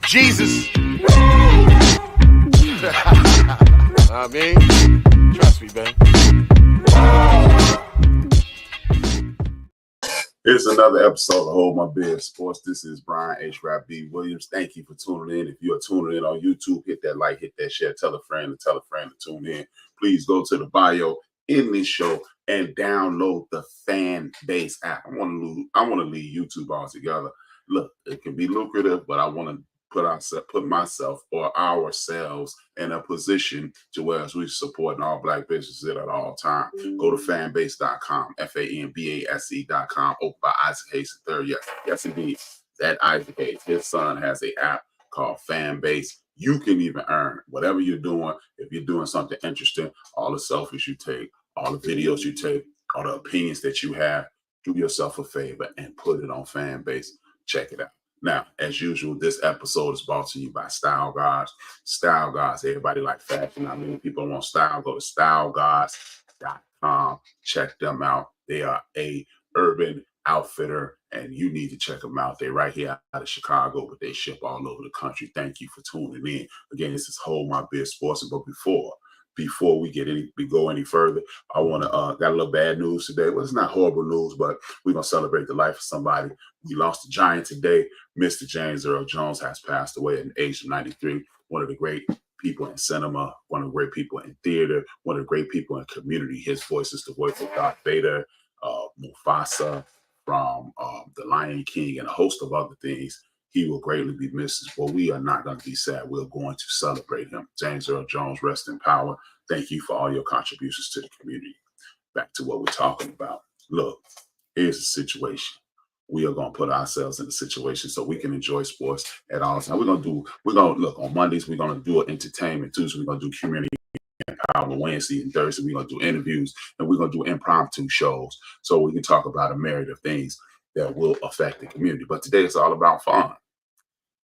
Jesus. I mean, trust me, man. Here's another episode of Hold My Beer Sports. This is Brian H. Rap B. Williams. Thank you for tuning in. If you are tuning in on YouTube, hit that like, hit that share, tell a friend to tune in. Please go to the bio in this show and download the Fan Base app. I want to leave YouTube all together. Look, it can be lucrative, but I want to put myself or ourselves in a position to where as we're supporting all black businesses at all times. Go to fanbase.com, FANBASE.com, opened by Isaac Hayes III. Yes, indeed. That Isaac Hayes, his son, has an app called Fanbase. You can even earn whatever you're doing. If you're doing something interesting, all the selfies you take, all the videos you take, all the opinions that you have, do yourself a favor and put it on Fanbase. Check it out. Now, as usual, this episode is brought to you by Style Gods. Style Gods, everybody like fashion. I mean, people want style. Go to stylegods.com. Check them out. They are a urban outfitter, and you need to check them out. They're right here out of Chicago, but they ship all over the country. Thank you for tuning in. Again, this is Hold My Beer Sports. But before we go any further, I want to got a little bad news today. Well, it's not horrible news, but we're gonna celebrate the life of somebody. We lost a giant today. Mr. James Earl Jones has passed away at the age of 93. One of the great people in cinema, one of the great people in theater, one of the great people in community. His voice is the voice of Darth Vader, Mufasa from The Lion King, and a host of other things. He will greatly be missed. Well, we are not going to be sad. We're going to celebrate him. James Earl Jones, rest in power. Thank you for all your contributions to the community. Back to what we're talking about. Look, here's the situation. We are going to put ourselves in a situation so we can enjoy sports at all times. We're going to look on Mondays. We're going to do an entertainment. Tuesday, we're going to do community empowerment. Wednesday and Thursday, we're going to do interviews, and we're going to do impromptu shows so we can talk about a myriad of things that will affect the community. But today it's all about fun.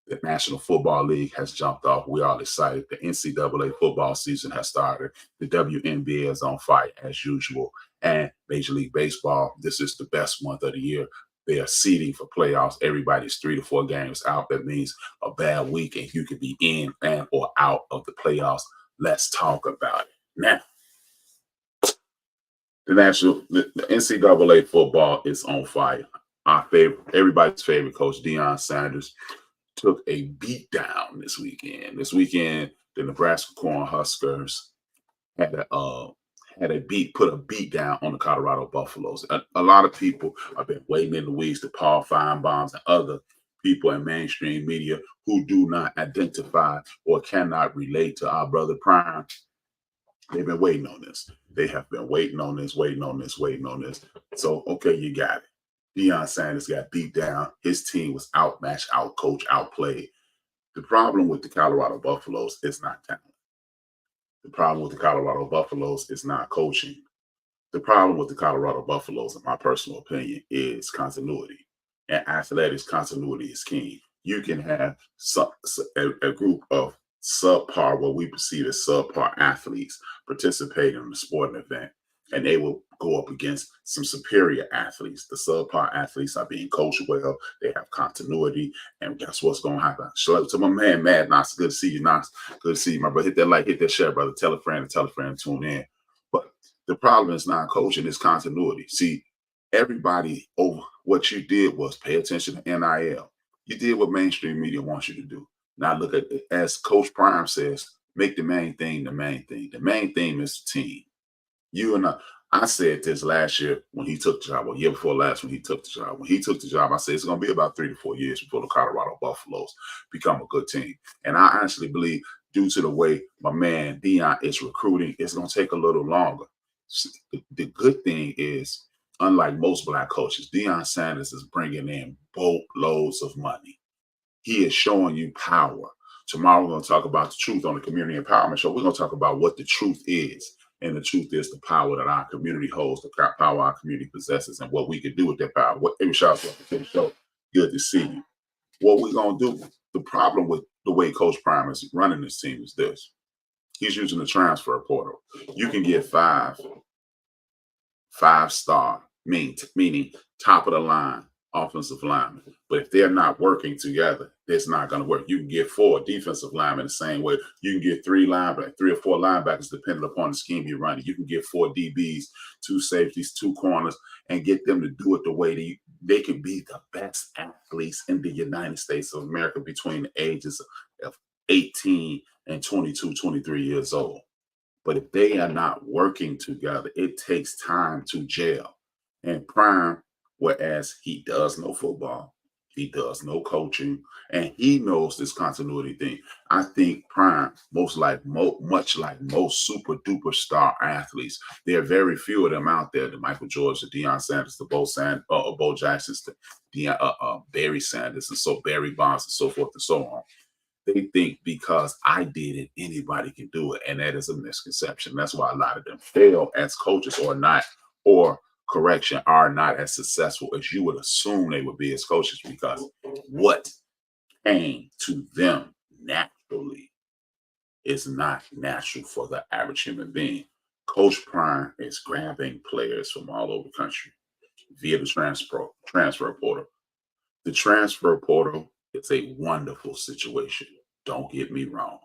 The National Football League has jumped off. We are excited. The NCAA football season has started. The WNBA is on fire as usual. And Major League Baseball, this is the best month of the year. They are seeding for playoffs. Everybody's 3 to 4 games out. That means a bad week and you could be in and or out of the playoffs. Let's talk about it. Now, the NCAA football is on fire. Everybody's favorite coach, Deion Sanders, took a beat down this weekend. This weekend, the Nebraska Cornhuskers put a beat down on the Colorado Buffaloes. A lot of people have been waiting in the weeds to Paul Feinbaums and other people in mainstream media who do not identify or cannot relate to our brother Prime. They've been waiting on this. They have been waiting on this. So, okay, you got it. Deion Sanders got beat down. His team was outmatched, outcoached, outplayed. The problem with the Colorado Buffaloes is not talent. The problem with the Colorado Buffaloes is not coaching. The problem with the Colorado Buffaloes, in my personal opinion, is continuity. And athletics, continuity is king. You can have a group of subpar, what we perceive as subpar athletes participating in a sporting event, and they will go up against some superior athletes. The subpar athletes are being coached well. They have continuity. And guess what's going to happen? Show up to my man, Mad Knox. Good to see you, Knox. Good to see you, my brother. Hit that like, hit that share, brother. Tell a friend and tune in. But the problem is not coaching, it's continuity. See, everybody over what you did was pay attention to NIL. You did what mainstream media wants you to do. Now look at it, as Coach Prime says, make the main thing the main thing. The main thing is the team. You and I said this last year when he took the job, or year before last when he took the job. When he took the job, I said it's going to be about 3 to 4 years before the Colorado Buffaloes become a good team. And I honestly believe, due to the way my man Deion is recruiting, it's going to take a little longer. The good thing is, unlike most black coaches, Deion Sanders is bringing in boatloads of money. He is showing you power. Tomorrow we're going to talk about the truth on the Community Empowerment Show. We're going to talk about what the truth is. And the truth is the power that our community holds, the power our community possesses, and what we can do with that power. Shout out to the show. Good to see you. What we're going to do, the problem with the way Coach Prime is running this team is this. He's using the transfer portal. You can get five-star, meaning top of the line offensive linemen. But if they're not working together, it's not going to work. You can get 4 defensive linemen the same way. You can get 3 linebackers, 3 or 4 linebackers, depending upon the scheme you're running. You can get 4 DBs, 2 safeties, 2 corners, and get them to do it the way they can be the best athletes in the United States of America between the ages of 18 and 22, 23 years old. But if they are not working together, it takes time to gel. And Prime, whereas he does know football, he does know coaching, and he knows this continuity thing. I think Prime, much like most super duper star athletes, there are very few of them out there. The Michael Jordan, the Deion Sanders, the Bo Jacksons, the Barry Sanders, and so Barry Bonds, and so forth and so on. They think because I did it, anybody can do it. And that is a misconception. That's why a lot of them fail as coaches or not, or correction, are not as successful as you would assume they would be as coaches, because what came to them naturally is not natural for the average human being. Coach Prime is grabbing players from all over the country via the transfer portal. The transfer portal, it's a wonderful situation. Don't get me wrong.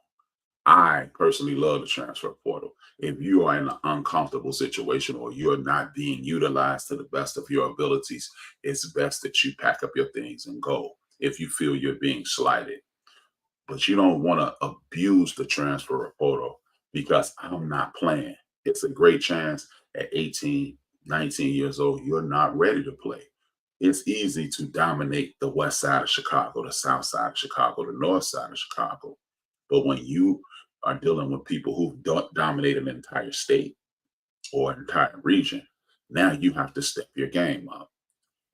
I personally love the transfer portal. If you are in an uncomfortable situation or you're not being utilized to the best of your abilities, it's best that you pack up your things and go if you feel you're being slighted. But you don't want to abuse the transfer portal, because I'm not playing. It's a great chance at 18, 19 years old, you're not ready to play. It's easy to dominate the west side of Chicago, the south side of Chicago, the north side of Chicago. But when you are dealing with people who've dominated an entire state or an entire region, now you have to step your game up.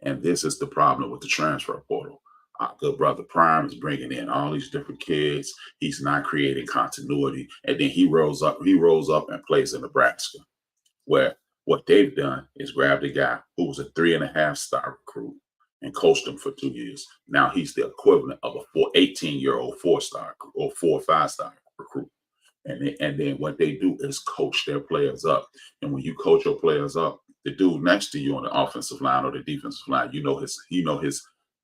And this is the problem with the transfer portal. Our good brother Prime is bringing in all these different kids. He's not creating continuity. And then he rolls up and plays in Nebraska, where what they've done is grabbed a guy who was a 3.5-star recruit and coached him for 2 years. Now he's the equivalent of a 18-year-old 4-star or 4 or 5-star recruit. And then what they do is coach their players up. And when you coach your players up, the dude next to you on the offensive line or the defensive line, you know his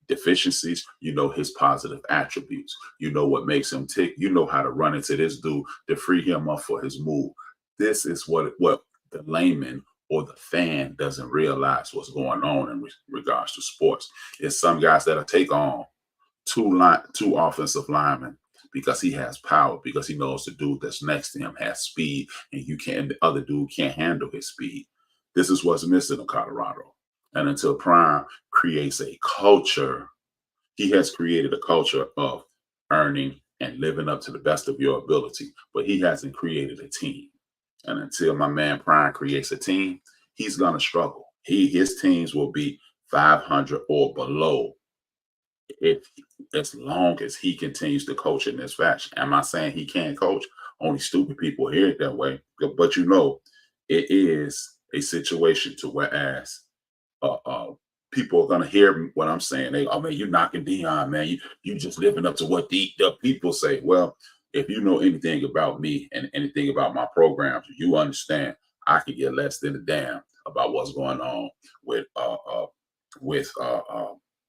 deficiencies, you know his positive attributes, you know what makes him tick, you know how to run into this dude to free him up for his move. This is what the layman or the fan doesn't realize what's going on in regards to sports. It's some guys that'll take on two offensive linemen because he has power, because he knows the dude that's next to him has speed, and the other dude can't handle his speed. This is what's missing in Colorado. And until Prime creates a culture, he has created a culture of earning and living up to the best of your ability, but he hasn't created a team. And until my man Prime creates a team, he's gonna struggle. His teams will be 500 or below as long as he continues to coach in this fashion. Am I saying he can't coach? Only stupid people hear it that way. But it is a situation to whereas people are gonna hear what I'm saying. Oh man, you knocking Deion, man. You just living up to what the people say. Well, if you know anything about me and anything about my programs, you understand I can get less than a damn about what's going on with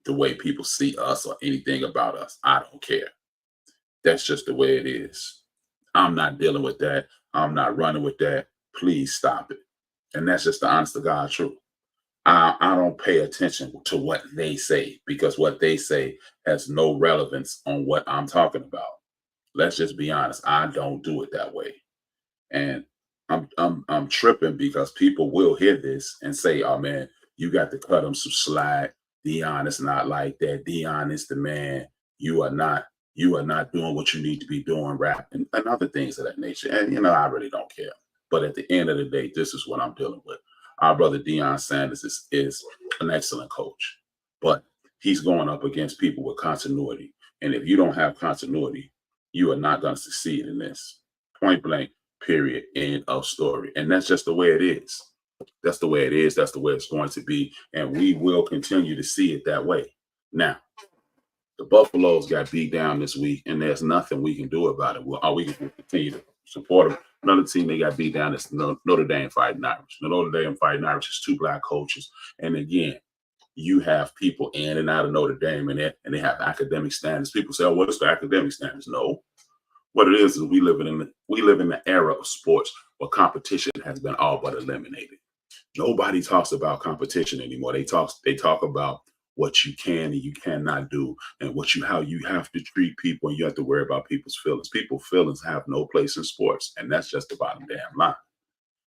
the way people see us or anything about us. I don't care. That's just the way it is. I'm not dealing with that. I'm not running with that. Please stop it. And that's just the honest to God truth. I don't pay attention to what they say, because what they say has no relevance on what I'm talking about. Let's just be honest. I don't do it that way. And I'm tripping because people will hear this and say, "Oh man, you got to cut him some slack. Deion is not like that. Deion is the man. You are not doing what you need to be doing, rap and other things of that nature." And I really don't care. But at the end of the day, this is what I'm dealing with. Our brother Deion Sanders is an excellent coach, but he's going up against people with continuity. And if you don't have continuity, you are not going to succeed in this. Point blank, period, end of story. And that's just the way it is. That's the way it is. That's the way it's going to be. And we will continue to see it that way. Now, the Buffaloes got beat down this week, and there's nothing we can do about it. All we can continue to support them. Another team they got beat down is Notre Dame Fighting Irish. The Notre Dame Fighting Irish is 2 Black coaches. And again, you have people in and out of Notre Dame, and they have academic standards. People say, "Oh, what is the academic standards?" No, what it is we live in the era of sports where competition has been all but eliminated. Nobody talks about competition anymore. They talk about what you can and you cannot do, and how you have to treat people, and you have to worry about people's feelings. People's feelings have no place in sports, and that's just the bottom damn line.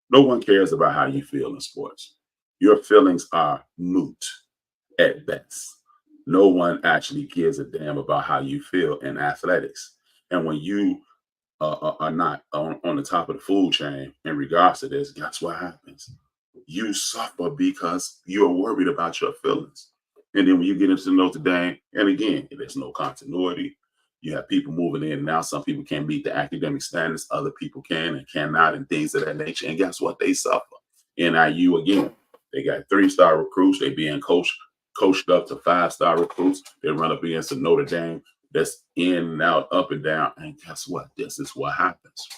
No one cares about how you feel in sports. Your feelings are moot at best. No one actually gives a damn about how you feel in athletics. And when you are not on the top of the food chain in regards to this, guess what happens? You suffer because you're worried about your feelings. And then when you get into Notre Dame, and again, there's no continuity. You have people moving in and out. Some people can't meet the academic standards. Other people can and cannot, and things of that nature. And guess what? They suffer. NIU again, they got 3-star recruits. They being coached up to 5-star recruits. They run up against the Notre Dame that's in and out, up and down. And guess what? This is what happens.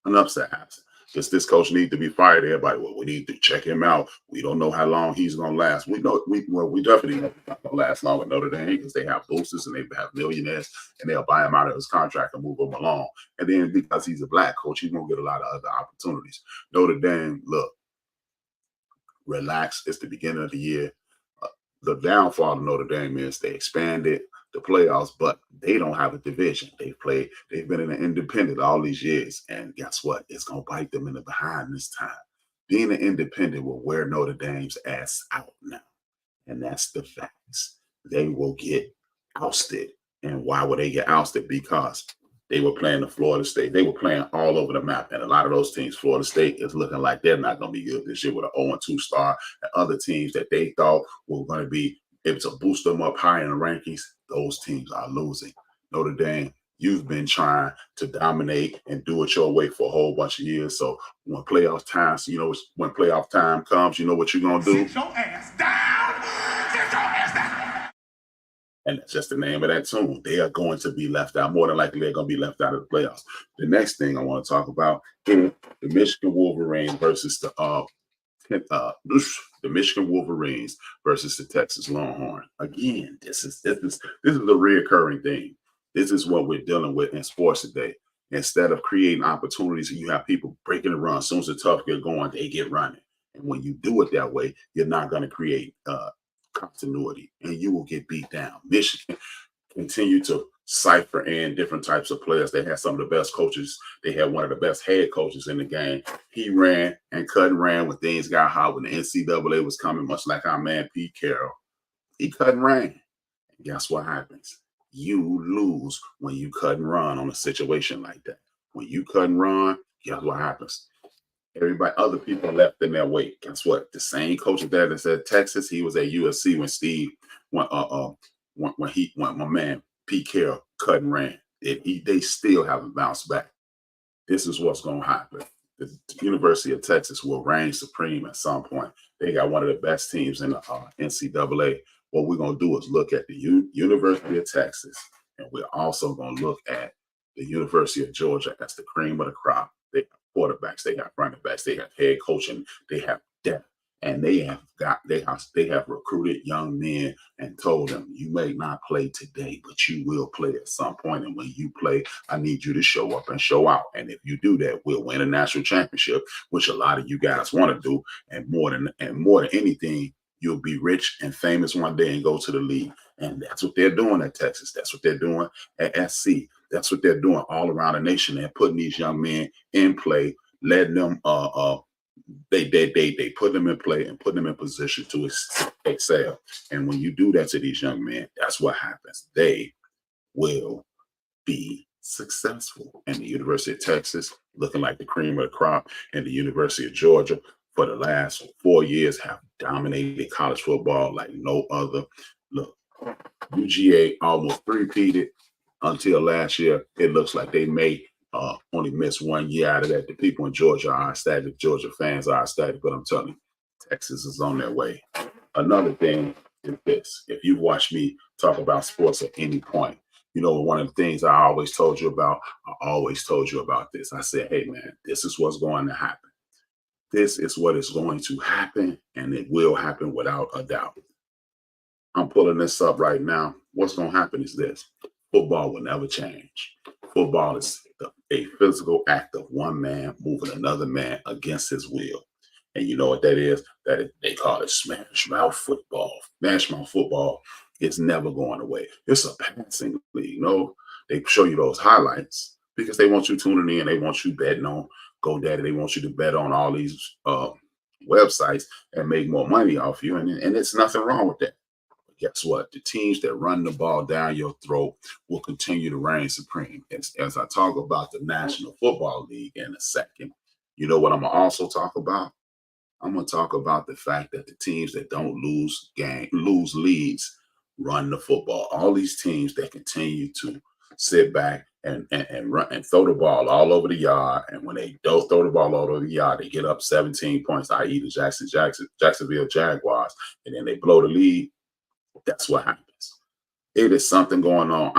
An upset happens. Does this coach need to be fired? Everybody, well, we need to check him out. We don't know how long he's going to last. We know, we definitely know he's not going to last long with Notre Dame because they have boosters and they have millionaires, and they'll buy him out of his contract and move him along. And then because he's a black coach, he won't get a lot of other opportunities. Notre Dame, look, relax. It's the beginning of the year. The downfall of Notre Dame is they expanded the playoffs, but they don't have a division. They've been in an independent all these years, and guess what? It's gonna bite them in the behind this time. Being an independent will wear Notre Dame's ass out now, and that's the facts. They will get ousted, and why would they get ousted? Because they were playing the Florida State. They were playing all over the map, and a lot of those teams, Florida State is looking like they're not going to be good this year with an 0-2 start, and other teams that they thought were going to be able to boost them up high in the rankings, those teams are losing. Notre Dame, you've been trying to dominate and do it your way for a whole bunch of years. So when playoff time, when playoff time comes, you know what you're going to do? Sit your ass down. Sit your ass down. And that's just the name of that tune. They are going to be left out. More than likely, they're going to be left out of the playoffs. The next thing I want to talk about is the Michigan Wolverines versus the Michigan Wolverines versus the Texas Longhorns. Again, this is a reoccurring thing. This is what we're dealing with in sports today. Instead of creating opportunities, you have people breaking the run. As soon as the tough get going, they get running. And when you do it that way, you're not going to create continuity, and you will get beat down. Michigan continue to cipher in different types of players. They had some of the best coaches. They had one of the best head coaches in the game. He ran and cut and ran when things got hot, when the NCAA was coming, much like our man Pete Carroll. He cut and ran. And guess what happens? You lose when you cut and run on a situation like that. When you cut and run, guess what happens? Everybody, other people left in their wake. Guess what? The same coach that said Texas, he was at USC when my man Pete Carroll cut and ran. They still haven't bounced back. This is what's going to happen. The University of Texas will reign supreme at some point. They got one of the best teams in the NCAA. What we're going to do is look at the University of Texas, and we're also going to look at the University of Georgia as the cream of the crop. They have quarterbacks, they have running backs, they have head coaching, they have depth, and they have recruited young men and told them, you may not play today, but you will play at some point. And when you play, I need you to show up and show out. And if you do that, we'll win a national championship, which a lot of you guys want to do. And more than anything, you'll be rich and famous one day and go to the league. And that's what they're doing at Texas. That's what they're doing at SC. That's what they're doing all around the nation. They're putting these young men in play, letting them they put them in play and put them in position to excel. And when you do that to these young men, that's what happens. They will be successful. And the University of Texas, looking like the cream of the crop, and the University of Georgia, for the last 4 years, have dominated college football like no other. Look, UGA almost three-peated until last year. It looks like they may only miss 1 year out of that. The people in Georgia are ecstatic. Georgia fans are ecstatic, but I'm telling you, Texas is on their way. Another thing is this. If you've watched me talk about sports at any point, you know, one of the things I always told you about this. I said, hey, man, this is what's going to happen. This is what is going to happen, and it will happen without a doubt. I'm pulling this up right now. What's going to happen is this: football will never change. Football is a physical act of one man moving another man against his will. And you know what that is? They call it smash mouth football. Smash mouth football is never going away. It's a passing league. They show you those highlights because they want you tuning in. They want you betting on GoDaddy. They want you to bet on all these websites and make more money off you. And it's nothing wrong with that. But guess what? The teams that run the ball down your throat will continue to reign supreme. As I talk about the National Football League in a second, you know what I'm going to also talk about? I'm going to talk about the fact that the teams that don't lose leads run the football. All these teams that continue to sit back and run and throw the ball all over the yard. And when they don't throw the ball all over the yard, they get up 17 points, i.e. the Jacksonville Jaguars, and then they blow the lead. That's what happens. It is something going on.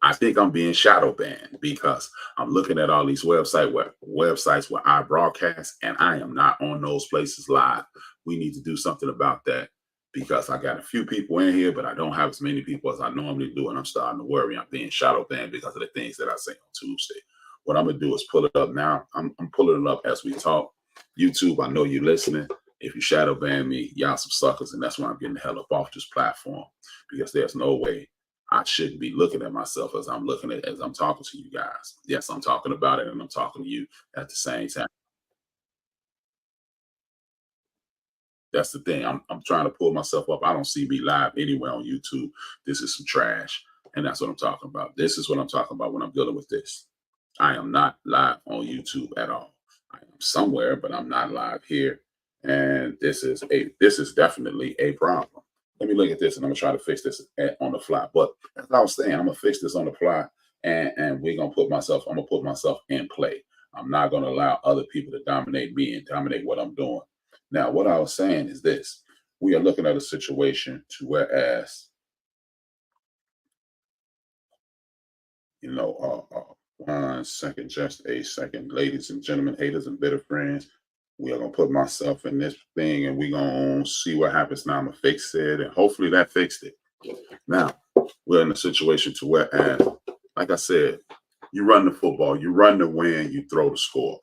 I think I'm being shadow banned because I'm looking at all these websites where I broadcast, and I am not on those places live. We need to do something about that because I got a few people in here, but I don't have as many people as I normally do, and I'm starting to worry I'm being shadow banned because of the things that I say on Tuesday. What I'm gonna do is pull it up now. I'm pulling it up as we talk. YouTube, I know you're listening. If you shadow ban me, y'all some suckers, and that's why I'm getting the hell up off this platform because there's no way I shouldn't be looking at myself as I'm talking to you guys. Yes, I'm talking about it and I'm talking to you at the same time. That's the thing. I'm trying to pull myself up. I don't see me live anywhere on YouTube. This is some trash. And that's what I'm talking about. This is what I'm talking about when I'm dealing with this. I am not live on YouTube at all. I am somewhere, but I'm not live here. And this is definitely a problem. Let me look at this and I'm gonna try to fix this on the fly. But as I was saying, I'm gonna fix this on the fly and I'm gonna put myself in play. I'm not gonna allow other people to dominate me and dominate what I'm doing. Now, what I was saying is this: we are looking at a situation to whereas, one second, just a second, ladies and gentlemen, haters and bitter friends. We are gonna put myself in this thing, and we're gonna see what happens. Now I'm gonna fix it, and hopefully that fixed it. Now we're in a situation to whereas, like I said, you run the football, you run to win, you throw to score.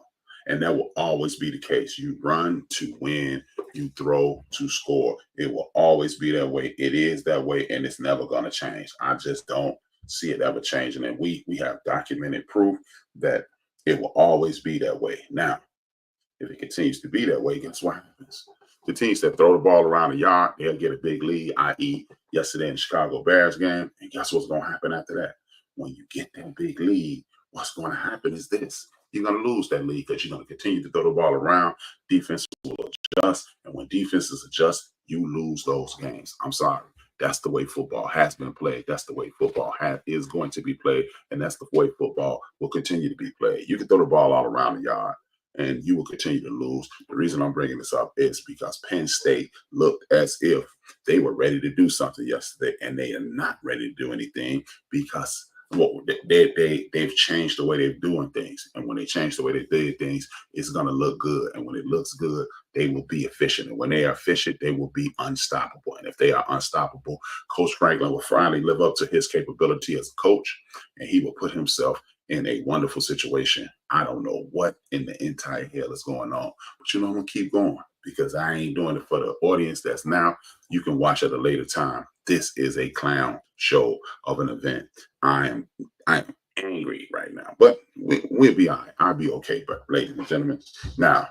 And that will always be the case. You run to win, you throw to score. It will always be that way. It is that way, and it's never going to change. I just don't see it ever changing. And we have documented proof that it will always be that way. Now, if it continues to be that way, guess what happens? The teams that throw the ball around the yard, they'll get a big lead, i.e., yesterday in the Chicago Bears game. And guess what's going to happen after that? When you get that big lead, what's going to happen is this. You're going to lose that lead because you're going to continue to throw the ball around. Defense will adjust. And when defenses adjust, you lose those games. I'm sorry. That's the way football has been played. That's the way football is going to be played. And that's the way football will continue to be played. You can throw the ball all around the yard and you will continue to lose. The reason I'm bringing this up is because Penn State looked as if they were ready to do something yesterday, and they are not ready to do anything because they've changed the way they're doing things. And when they change the way they do things, it's going to look good. And when it looks good, they will be efficient. And when they are efficient, they will be unstoppable. And if they are unstoppable, Coach Franklin will finally live up to his capability as a coach, and he will put himself in a wonderful situation. I don't know what in the entire hell is going on, but I'm going to keep going because I ain't doing it for the audience that's now. You can watch at a later time. This is a clown show of an event. I'm angry right now, but we'll be all right. I'll be okay. But ladies and gentlemen, now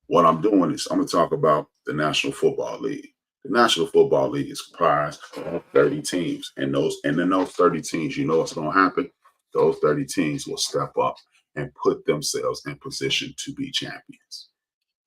what I'm doing is I'm going to talk about the National Football League. The National Football League is comprised of 30 teams, and in those 30 teams, you know what's going to happen? Those 30 teams will step up and put themselves in position to be champions.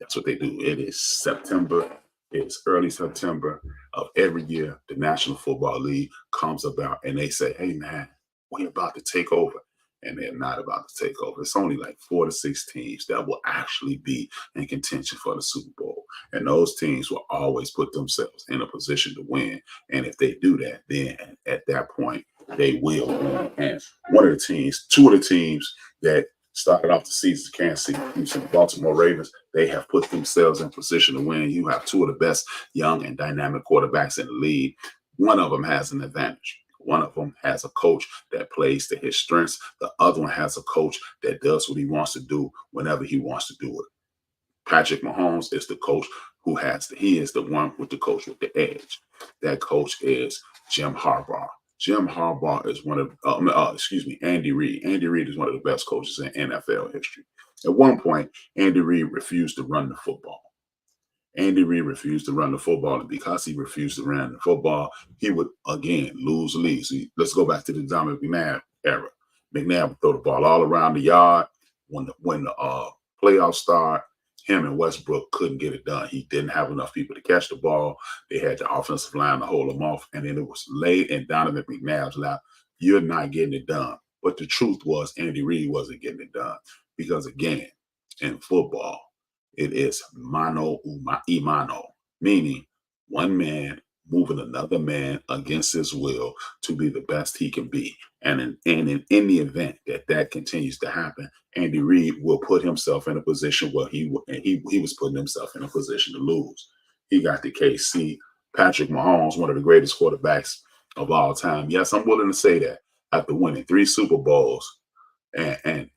That's what they do. It is September. It's early September of every year. The National Football League comes about and they say, hey, man, we're about to take over. And they're not about to take over. It's only like 4 to 6 teams that will actually be in contention for the Super Bowl. And those teams will always put themselves in a position to win. And if they do that, then at that point, they will win. And two of the teams that started off the season, Kansas City Chiefs and the Baltimore Ravens, they have put themselves in position to win. You have two of the best young and dynamic quarterbacks in the league. one of them has an advantage. One of them has a coach that plays to his strengths. The other one has a coach that does what he wants to do whenever he wants to do it. Patrick Mahomes is the coach he is the one with the coach with the edge. That coach is Jim Harbaugh. Jim Harbaugh is Andy Reid. Andy Reid is one of the best coaches in NFL history. At one point, Andy Reid refused to run the football. Andy Reid refused to run the football, and because he refused to run the football, he would again lose leads. Let's go back to the Dominic McNabb era. McNabb would throw the ball all around the yard. When the playoffs start, him and Westbrook couldn't get it done. He didn't have enough people to catch the ball. They had the offensive line to hold him off, and then it was laid in Donovan McNabb's lap. You're not getting it done. But the truth was, Andy Reid wasn't getting it done because, again, in football, it is mano a mano, meaning one man moving another man against his will to be the best he can be. And in the event that continues to happen, Andy Reid will put himself in a position where he was putting himself in a position to lose. He got the KC. Patrick Mahomes, one of the greatest quarterbacks of all time. Yes, I'm willing to say that after winning 3 Super Bowls and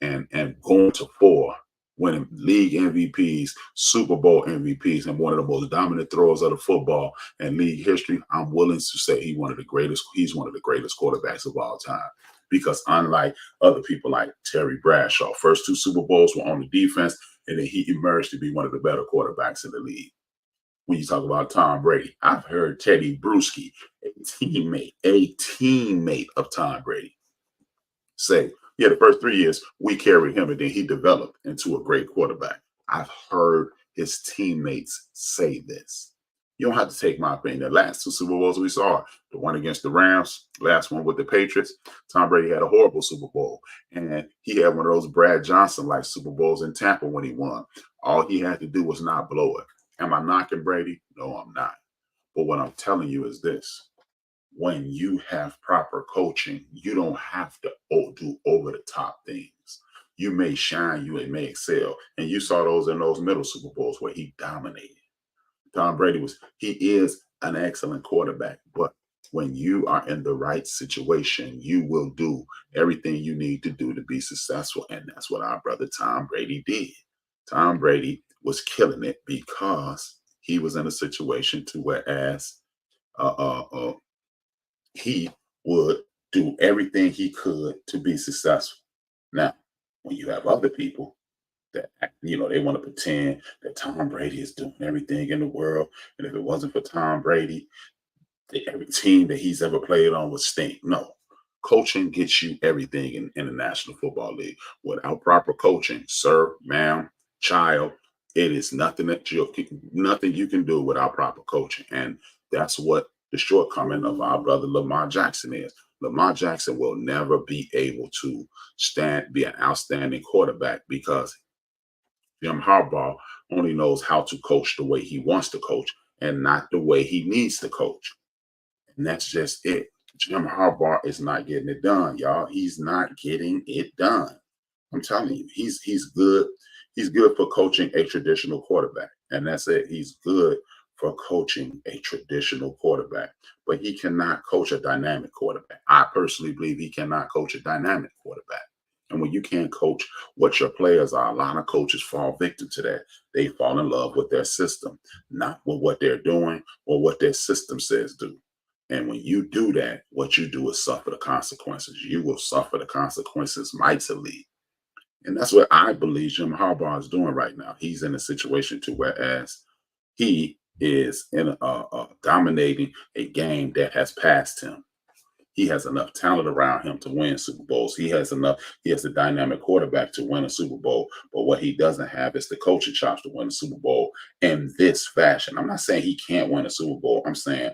going to 4, winning league MVPs, Super Bowl MVPs, and one of the most dominant throwers of the football and league history, I'm willing to say he's one of the greatest quarterbacks of all time. Because unlike other people like Terry Bradshaw, first 2 Super Bowls were on the defense, and then he emerged to be one of the better quarterbacks in the league. When you talk about Tom Brady, I've heard Teddy Bruschi, a teammate of Tom Brady, say, yeah, the first 3 years we carried him and then he developed into a great quarterback. I've heard his teammates say this. You don't have to take my opinion. The last 2 Super Bowls we saw, the one against the Rams, last one with the Patriots, Tom Brady had a horrible Super Bowl. And he had one of those Brad Johnson-like Super Bowls in Tampa when he won. All he had to do was not blow it. Am I knocking Brady? No, I'm not. But what I'm telling you is this. When you have proper coaching, you don't have to do over-the-top things. You may shine, you may excel. And you saw those in those middle Super Bowls where he dominated. Tom Brady is an excellent quarterback, but when you are in the right situation, you will do everything you need to do to be successful. And that's what our brother Tom Brady did. Tom Brady was killing it because he was in a situation to whereas he would do everything he could to be successful. Now, when you have other people that, they want to pretend that Tom Brady is doing everything in the world, and if it wasn't for Tom Brady, every team that he's ever played on would stink. No. Coaching gets you everything in the National Football League. Without proper coaching, sir, ma'am, child, it is nothing you can do without proper coaching. And that's what the shortcoming of our brother Lamar Jackson is. Lamar Jackson will never be able to be an outstanding quarterback because Jim Harbaugh only knows how to coach the way he wants to coach and not the way he needs to coach. And that's just it. Jim Harbaugh is not getting it done, y'all. He's not getting it done. I'm telling you, he's good. He's good for coaching a traditional quarterback. And that's it. He's good for coaching a traditional quarterback. But he cannot coach a dynamic quarterback. I personally believe he cannot coach a dynamic quarterback. And when you can't coach what your players are, a lot of coaches fall victim to that. They fall in love with their system, not with what they're doing or what their system says do. And when you do that, what you do is suffer the consequences. You will suffer the consequences mightily. And that's what I believe Jim Harbaugh is doing right now. He's in a situation to whereas he is in dominating a game that has passed him. He has enough talent around him to win Super Bowls. He has the dynamic quarterback to win a Super Bowl. But what he doesn't have is the coaching chops to win a Super Bowl in this fashion. I'm not saying he can't win a Super Bowl. I'm saying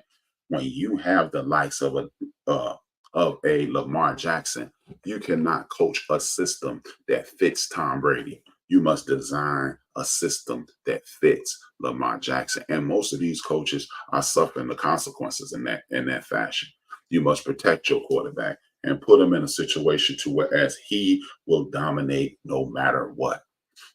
when you have the likes of a Lamar Jackson, you cannot coach a system that fits Tom Brady. You must design a system that fits Lamar Jackson. And most of these coaches are suffering the consequences in that fashion. You must protect your quarterback and put him in a situation to whereas he will dominate no matter what.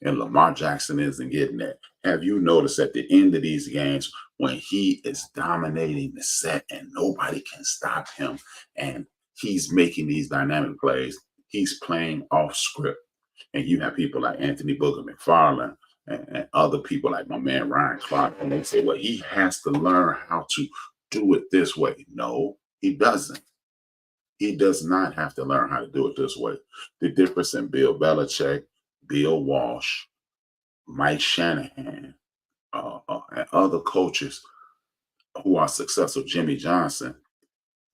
And Lamar Jackson isn't getting that. Have you noticed at the end of these games when he is dominating the set and nobody can stop him, and he's making these dynamic plays, he's playing off script. And you have people like Anthony Booker McFarland and other people like my man Ryan Clark, and they say, well, he has to learn how to do it this way. No, he doesn't. He does not have to learn how to do it this way. The difference in Bill Belichick, Bill Walsh, Mike Shanahan, and other coaches who are successful, Jimmy Johnson,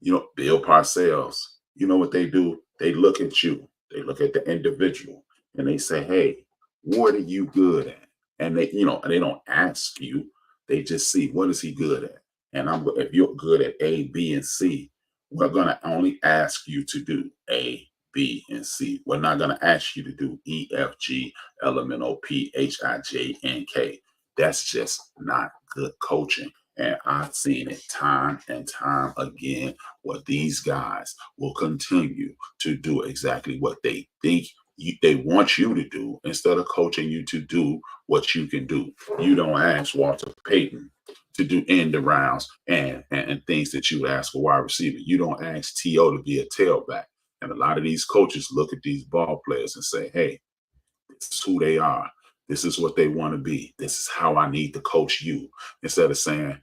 Bill Parcells, you know what they do? They look at you, they look at the individual, and they say, hey, what are you good at? And they don't ask you, they just see, what is he good at? And if you're good at A, B, and C, we're going to only ask you to do A, B, and C. We're not going to ask you to do E, F, G, L, M, N, O, P, H, I, J, and K. That's just not good coaching. And I've seen it time and time again where these guys will continue to do exactly what they think they want you to do instead of coaching you to do what you can do. You don't ask Walter Payton to do end arounds and things that you would ask a wide receiver. You don't ask T.O. to be a tailback. And a lot of these coaches look at these ball players and say, hey, this is who they are. This is what they want to be. This is how I need to coach you. Instead of saying,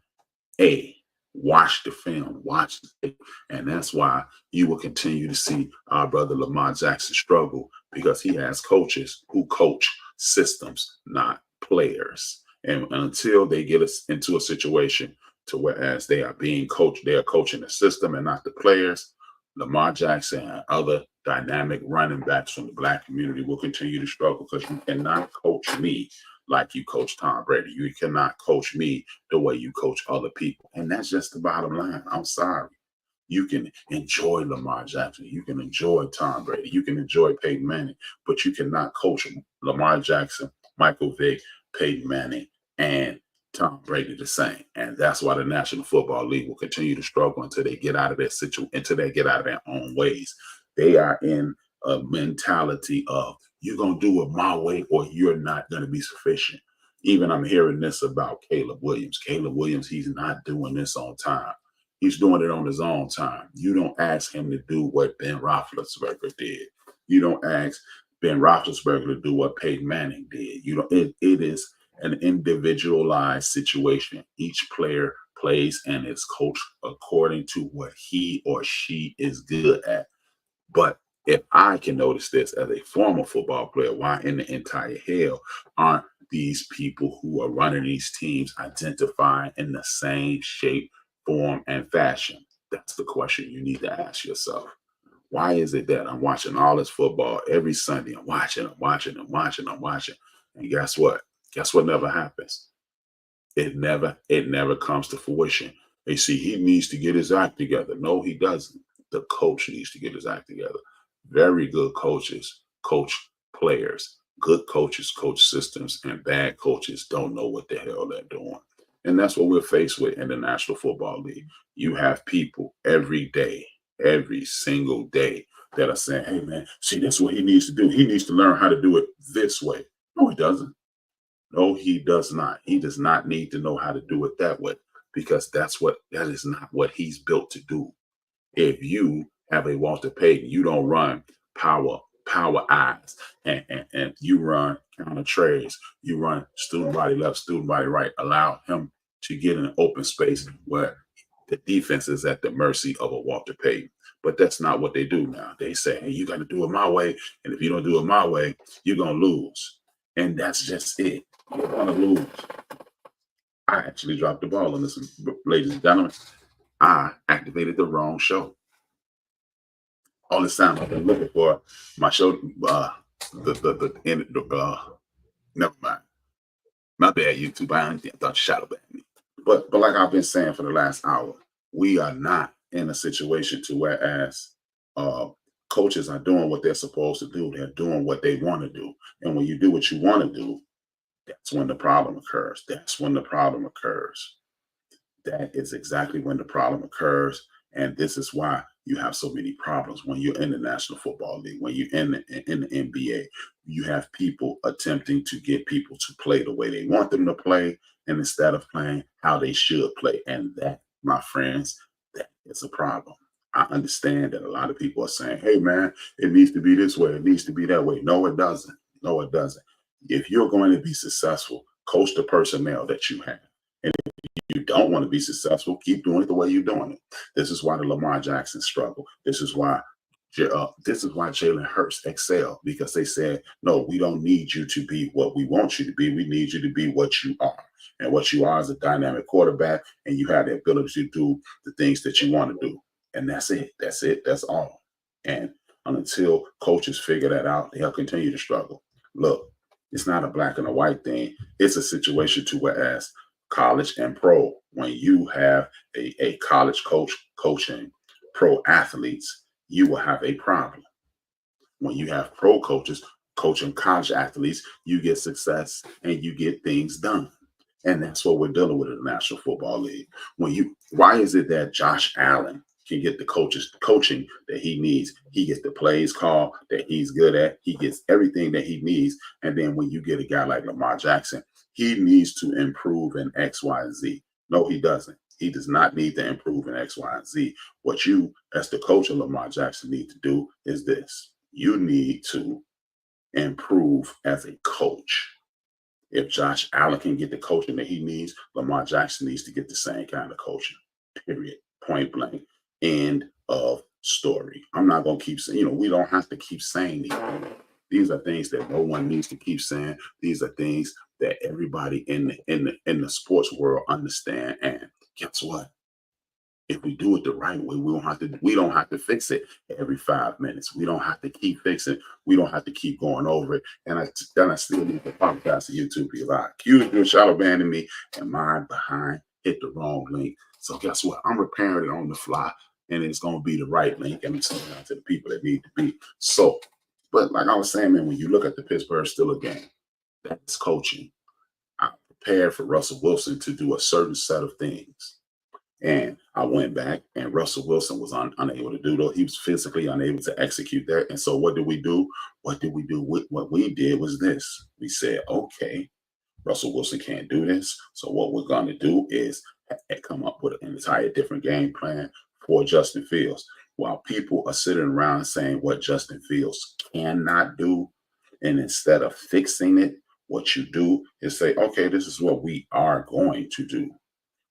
hey, watch the film, watch the tape. And that's why you will continue to see our brother Lamar Jackson struggle, because he has coaches who coach systems, not players. And until they get us into a situation to whereas they are being coached, they are coaching the system and not the players, Lamar Jackson and other dynamic running backs from the Black community will continue to struggle, because you cannot coach me like you coach Tom Brady. You cannot coach me the way you coach other people. And that's just the bottom line. I'm sorry. You can enjoy Lamar Jackson. You can enjoy Tom Brady. You can enjoy Peyton Manning, but you cannot coach Lamar Jackson, Michael Vick, Peyton Manning, and Tom Brady the same. And that's why the National Football League will continue to struggle until they get out of that situation, until they get out of their own ways. They are in a mentality of, you're going to do it my way or you're not going to be sufficient. Even I'm hearing this about Caleb Williams. Caleb Williams, he's not doing this on time. He's doing it on his own time. You don't ask him to do what Ben Roethlisberger did. You don't ask Ben Roethlisberger to do what Peyton Manning did. It is an individualized situation. Each player plays and is coached according to what he or she is good at. But if I can notice this as a former football player, why in the entire hell aren't these people who are running these teams identifying in the same shape, form, and fashion? That's the question you need to ask yourself. Why is it that I'm watching all this football every Sunday? I'm watching. And guess what? Guess what never happens? It never comes to fruition. They see he needs to get his act together. No, he doesn't. The coach needs to get his act together. Very good coaches coach players. Good coaches coach systems, and bad coaches don't know what the hell they're doing. And that's what we're faced with in the National Football League. You have people every day, every single day, that are saying, hey, man, see, that's what he needs to do. He needs to learn how to do it this way. No, he doesn't. No, he does not. He does not need to know how to do it that way, because that is not what he's built to do. If you have a Walter Payton, you don't run power eyes and you run counter trades. You run student body left, student body right. Allow him to get in an open space where the defense is at the mercy of a Walter Payton. But that's not what they do now. They say, hey, you got to do it my way. And if you don't do it my way, you're going to lose. And that's just it. You're going to lose. I actually dropped the ball on this, ladies and gentlemen. I activated the wrong show. All this time I've been looking for my show. Never mind. My bad, YouTube. I thought you shadow banned me. But like I've been saying for the last hour, we are not in a situation to whereas coaches are doing what they're supposed to do. They're doing what they want to do. And when you do what you want to do, that's when the problem occurs. That is exactly when the problem occurs. And this is why you have so many problems when you're in the National Football League, when you're in the NBA. You have people attempting to get people to play the way they want them to play, and instead of playing how they should play. And that, my friends, that is a problem. I understand that a lot of people are saying, hey, man, it needs to be this way. It needs to be that way. No, it doesn't. No, it doesn't. If you're going to be successful, coach the personnel that you have. And if you don't want to be successful, keep doing it the way you're doing it. This is why the Lamar Jackson struggle. This is why Jalen Hurts excel, because they said, no, we don't need you to be what we want you to be. We need you to be what you are. And what you are is a dynamic quarterback, and you have the ability to do the things that you want to do. And that's it. That's it. That's all. And until coaches figure that out, they'll continue to struggle. Look, it's not a black and a white thing. It's a situation to whereas college and pro, when you have a college coach coaching pro athletes, you will have a problem. When you have pro coaches coaching college athletes, you get success and you get things done. And that's what we're dealing with in the National Football League. Why is it that Josh Allen can get the coaching that he needs? He gets the plays called that he's good at. He gets everything that he needs. And then when you get a guy like Lamar Jackson, he needs to improve in X, Y, and Z. No, he doesn't. He does not need to improve in X, Y, and Z. What you, as the coach of Lamar Jackson, need to do is this. You need to improve as a coach. If Josh Allen can get the coaching that he needs, Lamar Jackson needs to get the same kind of coaching. Period. Point blank. End of story. I'm not going to keep saying, we don't have to keep saying these things. These are things that no one needs to keep saying. These are things that everybody in the sports world understand. And guess what? If we do it the right way, we don't have to fix it every 5 minutes. We don't have to keep fixing. We don't have to keep going over it. And I still need to apologize to YouTube people. I accused you of shadow banning me, and my behind hit the wrong link. So guess what? I'm repairing it on the fly, and it's going to be the right link, and it's sending out to the people that need to be. So, but like I was saying, man, when you look at the Pittsburgh Steelers game, that's coaching. I prepared for Russell Wilson to do a certain set of things. And I went back, and Russell Wilson was unable to do that. He was physically unable to execute that. And so what did we do? What we did was this. We said, okay, Russell Wilson can't do this. So what we're going to do is come up with an entire different game plan for Justin Fields. While people are sitting around saying what Justin Fields cannot do, and instead of fixing it, what you do is say, okay, this is what we are going to do.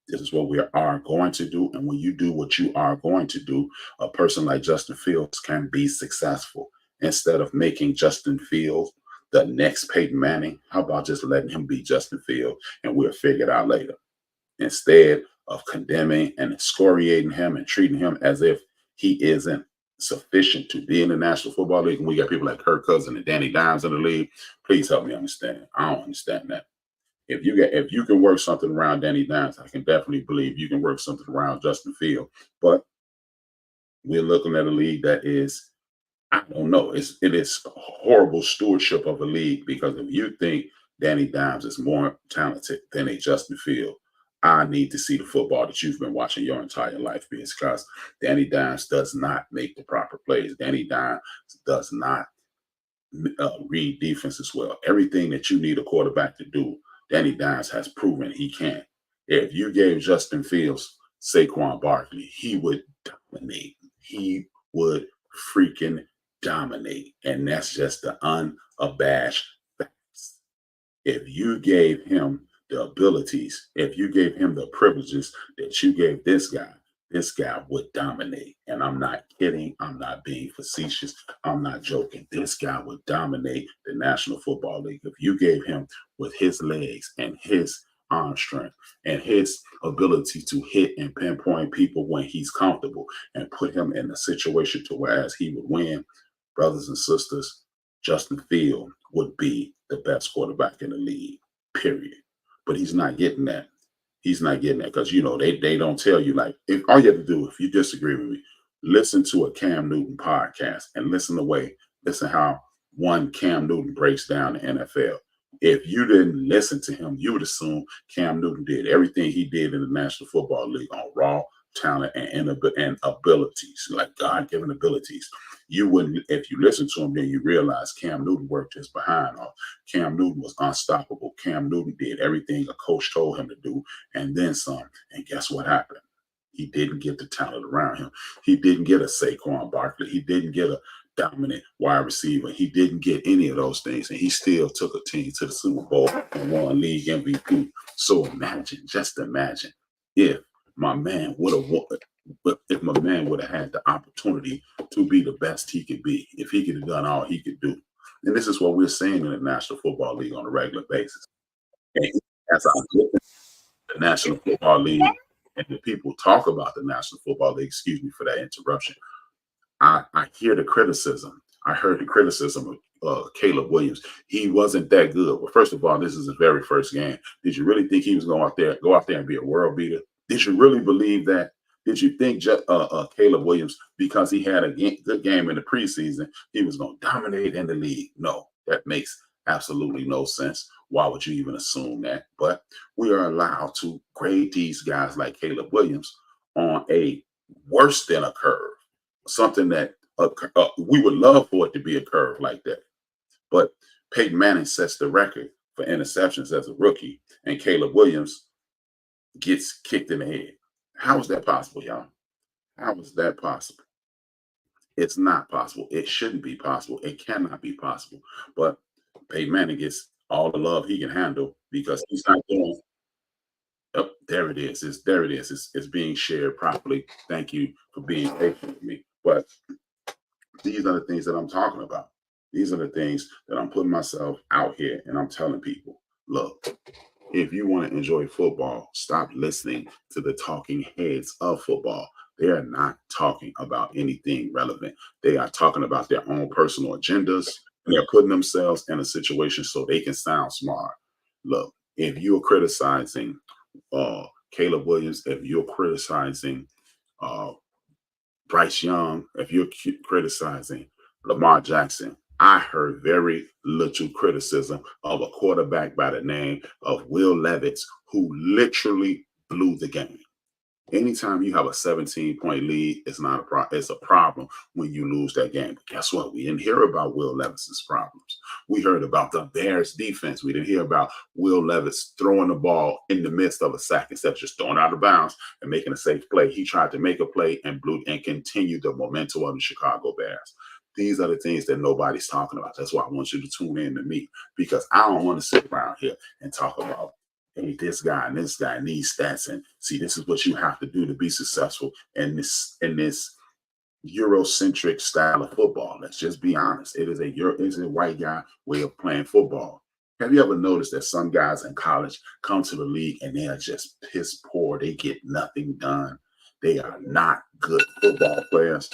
This is what we are going to do. And when you do what you are going to do, a person like Justin Fields can be successful. Instead of making Justin Fields the next Peyton Manning, how about just letting him be Justin Fields and we'll figure it out later? Instead of condemning and excoriating him and treating him as if he isn't sufficient to be in the National Football League, and we got people like Kirk Cousins and Danny Dimes in the league, please help me understand. I don't understand that. If you can work something around Danny Dimes, I can definitely believe you can work something around Justin Fields. But we're looking at a league that is, I don't know, it is horrible stewardship of a league, because if you think Danny Dimes is more talented than a Justin Fields, I need to see the football that you've been watching your entire life, because Danny Dimes does not make the proper plays. Danny Dimes does not read defense as well. Everything that you need a quarterback to do, Danny Dimes has proven he can. If you gave Justin Fields Saquon Barkley, he would dominate. He would freaking dominate. And that's just the unabashed facts. If you gave him the abilities, if you gave him the privileges that you gave this guy would dominate. And I'm not kidding. I'm not being facetious. I'm not joking. This guy would dominate the National Football League. If you gave him, with his legs and his arm strength and his ability to hit and pinpoint people when he's comfortable, and put him in a situation to whereas he would win, brothers and sisters, Justin Fields would be the best quarterback in the league, period. But he's not getting that. He's not getting that because, they don't tell you, like, if all you have to do, if you disagree with me, listen to a Cam Newton podcast and listen how one Cam Newton breaks down the NFL. If you didn't listen to him, you would assume Cam Newton did everything he did in the National Football League on Raw, talent and abilities, like God-given abilities. You wouldn't, if you listen to him, then you realize Cam Newton worked his behind off. Cam Newton was unstoppable. Cam Newton did everything a coach told him to do, and then some. And guess what happened? He didn't get the talent around him. He didn't get a Saquon Barkley. He didn't get a dominant wide receiver. He didn't get any of those things, and he still took a team to the Super Bowl and won league MVP. So imagine, just imagine, if my man would have won, if my man would have had the opportunity to be the best he could be, if he could have done all he could do. And this is what we're seeing in the National Football League on a regular basis. And as I look at the National Football League and the people talk about the National Football League, excuse me for that interruption, I hear the criticism. I heard the criticism of Caleb Williams. He wasn't that good. Well, first of all, this is his very first game. Did you really think he was going go out there and be a world beater? Did you really believe that? Did you think Caleb Williams, because he had a good game in the preseason, he was going to dominate in the league? No, that makes absolutely no sense. Why would you even assume that? But we are allowed to grade these guys like Caleb Williams on a worse than a curve, something that we would love for it to be a curve like that. But Peyton Manning sets the record for interceptions as a rookie, and Caleb Williams gets kicked in the head. How is that possible, y'all? How is that possible? It's not possible. It shouldn't be possible. It cannot be possible. But Peyton Manning gets all the love he can handle because he's not doing. Oh, there it is. There it is. It's being shared properly. Thank you for being patient with me. But these are the things that I'm talking about. These are the things that I'm putting myself out here and I'm telling people, look, if you want to enjoy football, stop listening to the talking heads of football. They are not talking about anything relevant. They are talking about their own personal agendas. And they're putting themselves in a situation so they can sound smart. Look, if you're criticizing Caleb Williams, if you're criticizing Bryce Young, if you're criticizing Lamar Jackson, I heard very little criticism of a quarterback by the name of Will Levis, who literally blew the game. Anytime you have a 17-point lead, it's not a problem. It's a problem when you lose that game. But guess what? We didn't hear about Will Levis's problems. We heard about the Bears' defense. We didn't hear about Will Levis throwing the ball in the midst of a sack instead of just throwing out of bounds and making a safe play. He tried to make a play and blew and continued the momentum of the Chicago Bears. These are the things that nobody's talking about. That's why I want you to tune in to me, because I don't want to sit around here and talk about, hey, this guy and these stats, and see, this is what you have to do to be successful in this Eurocentric style of football. Let's just be honest. It is a white guy way of playing football. Have you ever noticed that some guys in college come to the league and they are just piss poor? They get nothing done. They are not good football players.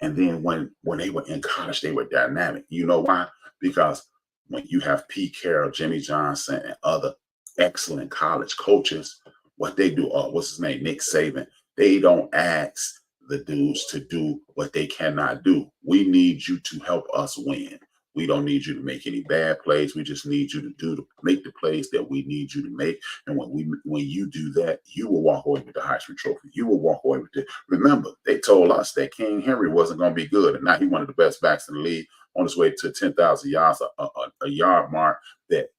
And then when they were in college, they were dynamic. You know why? Because when you have Pete Carroll, Jimmy Johnson, and other excellent college coaches, what they do, what's his name, Nick Saban, they don't ask the dudes to do what they cannot do. We need you to help us win. We don't need you to make any bad plays. We just need you to make the plays that we need you to make. And when you do that, you will walk away with the Heisman Trophy. You will walk away with it. Remember, they told us that King Henry wasn't going to be good, and now he's one of the best backs in the league, on his way to 10,000 yards, a yard mark that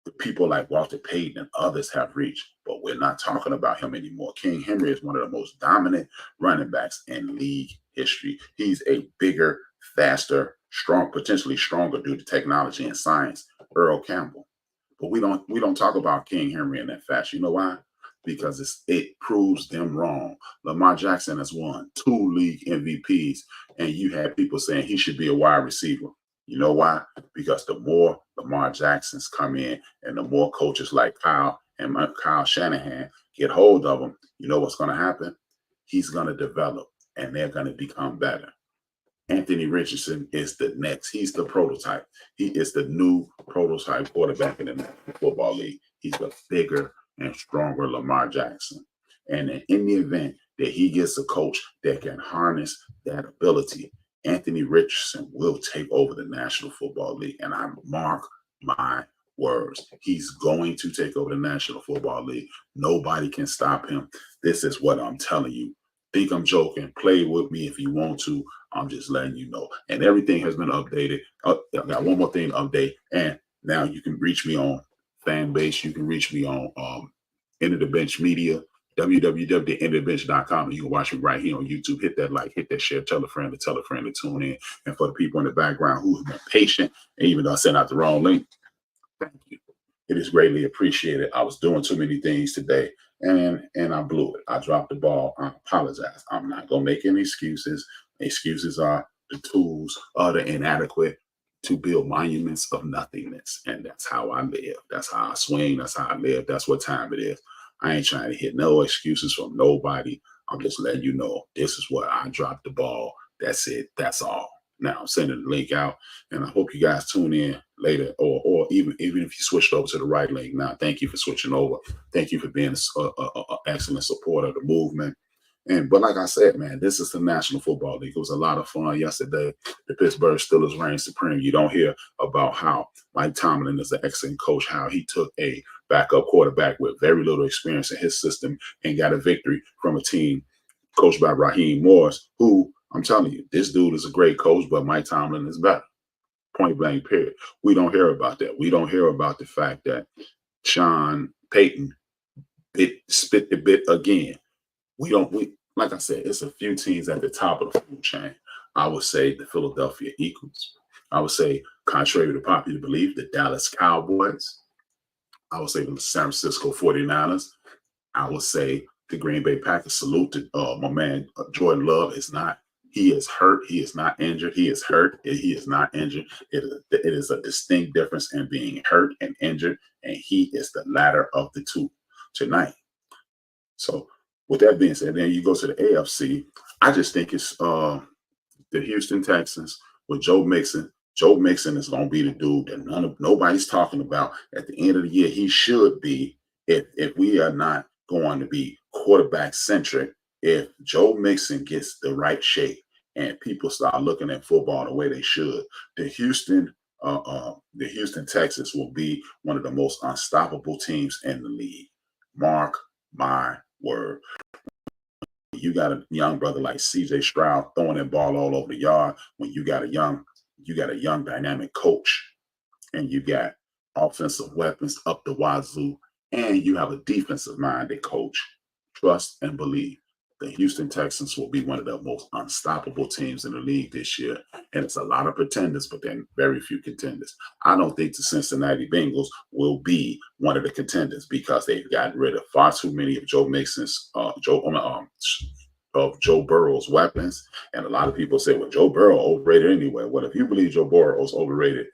the people like Walter Payton and others have reached. But we're not talking about him anymore. King Henry is one of the most dominant running backs in league history. He's a bigger, faster, potentially stronger due to technology and science, Earl Campbell. But we don't talk about King Henry in that fashion. You know why? Because it proves them wrong. Lamar Jackson has won 2 league MVPs, and you had people saying he should be a wide receiver. You know why? Because the more Lamar Jacksons come in and the more coaches like Kyle Shanahan get hold of him, you know what's going to happen? He's going to develop and they're going to become better. Anthony Richardson is the next. He's the prototype. He is the new prototype quarterback in the National Football League. He's a bigger and stronger Lamar Jackson. And in the event that he gets a coach that can harness that ability, Anthony Richardson will take over the National Football League. And I mark my words. He's going to take over the National Football League. Nobody can stop him. This is what I'm telling you. Think I'm joking. Play with me if you want to. I'm just letting you know. And everything has been updated. I got one more thing to update. And now you can reach me on fan base. You can reach me on End of the Bench Media, www.endofdabench.com. You can watch me right here on YouTube. Hit that like, hit that share, tell a friend to tune in. And for the people in the background who have been patient, and even though I sent out the wrong link, thank you. It is greatly appreciated. I was doing too many things today, and I blew it. I dropped the ball. I apologize. I'm not gonna make any excuses. Excuses are the tools of the inadequate to build monuments of nothingness, and that's how I live. That's how I swing. That's how I live. That's what time it is. I ain't trying to hit no excuses from nobody. I'm just letting you know this is what I dropped the ball. That's it. That's all. Now I'm sending the link out, and I hope you guys tune in later, or even if you switched over to the right link. Now, thank you for switching over. Thank you for being an excellent supporter of the movement. But like I said, man, this is the National Football League. It was a lot of fun yesterday. The Pittsburgh Steelers reign supreme. You don't hear about how Mike Tomlin is an excellent coach, how he took a backup quarterback with very little experience in his system and got a victory from a team coached by Raheem Morris, who, I'm telling you, this dude is a great coach, but Mike Tomlin is better. Point blank, period. We don't hear about that. We don't hear about the fact that Sean Payton spit the bit again. We like I said, it's a few teams at the top of the food chain. I would say the Philadelphia Eagles. I would say, contrary to popular belief, the Dallas Cowboys. I would say the San Francisco 49ers. I would say the Green Bay Packers. Salute to my man Jordan Love. He is hurt. He is not injured. He is hurt. He is not injured. It is a distinct difference in being hurt and injured, and he is the latter of the two tonight. So with that being said, then you go to the AFC. I just think it's the Houston Texans with Joe Mixon. Joe Mixon is going to be the dude that nobody's talking about at the end of the year. He should be, if we are not going to be quarterback centric, if Joe Mixon gets the right shape and people start looking at football the way they should, the Houston Texans will be one of the most unstoppable teams in the league. Mark my word. You got a young brother like CJ Stroud throwing that ball all over the yard. When you got a young dynamic coach, and you got offensive weapons up the wazoo, and you have a defensive minded coach. Trust and believe the Houston Texans will be one of the most unstoppable teams in the league this year. And it's a lot of pretenders, but then very few contenders. I don't think the Cincinnati Bengals will be one of the contenders because they've gotten rid of far too many of Joe Burrow's weapons. And a lot of people say, well, Joe Burrow overrated anyway. Well, if you believe Joe Burrow is overrated,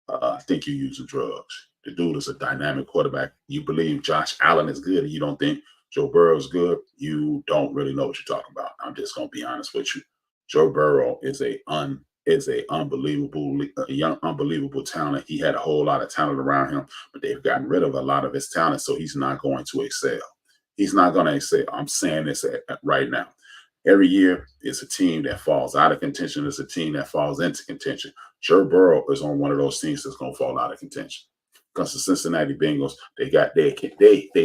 I think you're using drugs. The dude is a dynamic quarterback. You believe Josh Allen is good and you don't think Joe Burrow is good, you don't really know what you're talking about. I'm just going to be honest with you. Joe Burrow is a unbelievable talent. He had a whole lot of talent around him, but they've gotten rid of a lot of his talent, so he's not going to excel. He's not going to excel. I'm saying this right now. Every year, it's a team that falls out of contention. It's a team that falls into contention. Joe Burrow is on one of those teams that's going to fall out of contention. Because the Cincinnati Bengals, they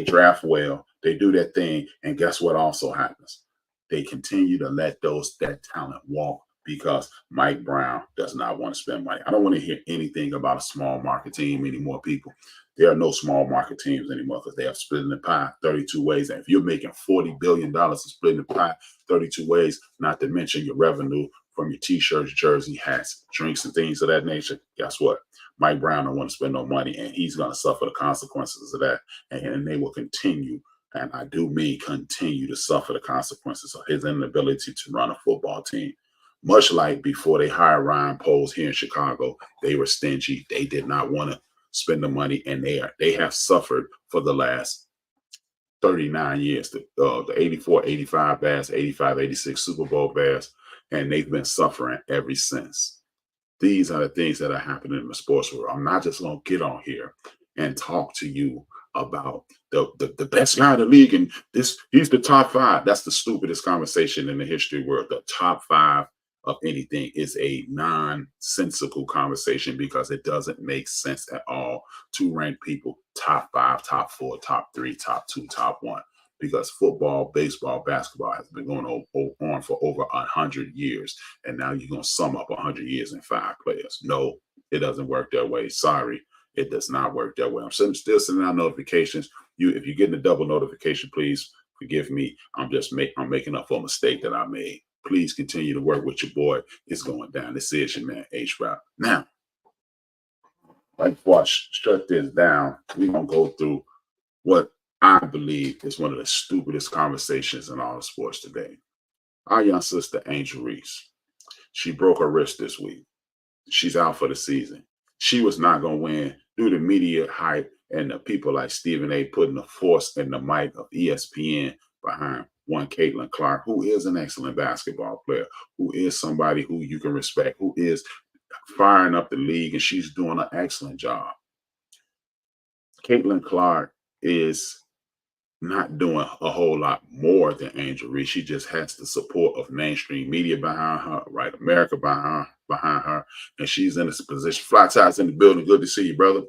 draft well, they do their thing, and guess what also happens? They continue to let that talent walk because Mike Brown does not want to spend money. I don't want to hear anything about a small market team anymore, people. There are no small market teams anymore because they are splitting the pie 32 ways. And if you're making $40 billion and splitting the pie 32 ways, not to mention your revenue from your T-shirts, jersey, hats, drinks, and things of that nature, guess what? Mike Brown don't want to spend no money, and he's going to suffer the consequences of that. And they will continue, and I do mean continue to suffer the consequences of his inability to run a football team. Much like before they hired Ryan Poles here in Chicago, they were stingy. They did not want to spend the money, and they have suffered for the last 39 years. The 84, 85 Bears, 85, 86 Super Bowl Bears, and they've been suffering ever since. These are the things that are happening in the sports world. I'm not just going to get on here and talk to you about the best guy in the league and he's the top five. That's the stupidest conversation in the history world. The top five of anything is a nonsensical conversation because it doesn't make sense at all to rank people top five, top four, top three, top two, top one. because football, baseball, basketball has been going on for over 100 years. And now you're going to sum up 100 years in 5 players. No, it doesn't work that way. Sorry, it does not work that way. I'm still sending out notifications. If you're getting a double notification, please forgive me. I'm making up for a mistake that I made. Please continue to work with your boy. It's going down. This is your man, H-Rap. Now, right before I shut this down, we're going to go through what I believe is one of the stupidest conversations in all of sports today. Our young sister, Angel Reese, she broke her wrist this week. She's out for the season. She was not going to win due to media hype and the people like Stephen A. putting the force and the might of ESPN behind one Caitlin Clark, who is an excellent basketball player, who is somebody who you can respect, who is firing up the league, and she's doing an excellent job. Caitlin Clark is not doing a whole lot more than Angel Reese. She just has the support of mainstream media behind her, right? America behind her, and she's in this position. Fly Ties in the building. Good to see you, brother.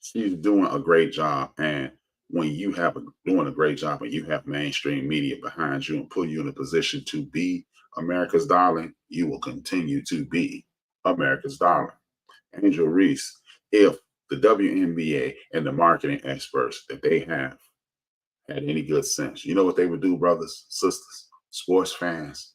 She's doing a great job, and when you have doing a great job and you have mainstream media behind you and put you in a position to be America's darling, you will continue to be America's darling. Angel Reese, if the WNBA and the marketing experts that they have had any good sense, you know what they would do, brothers, sisters, sports fans?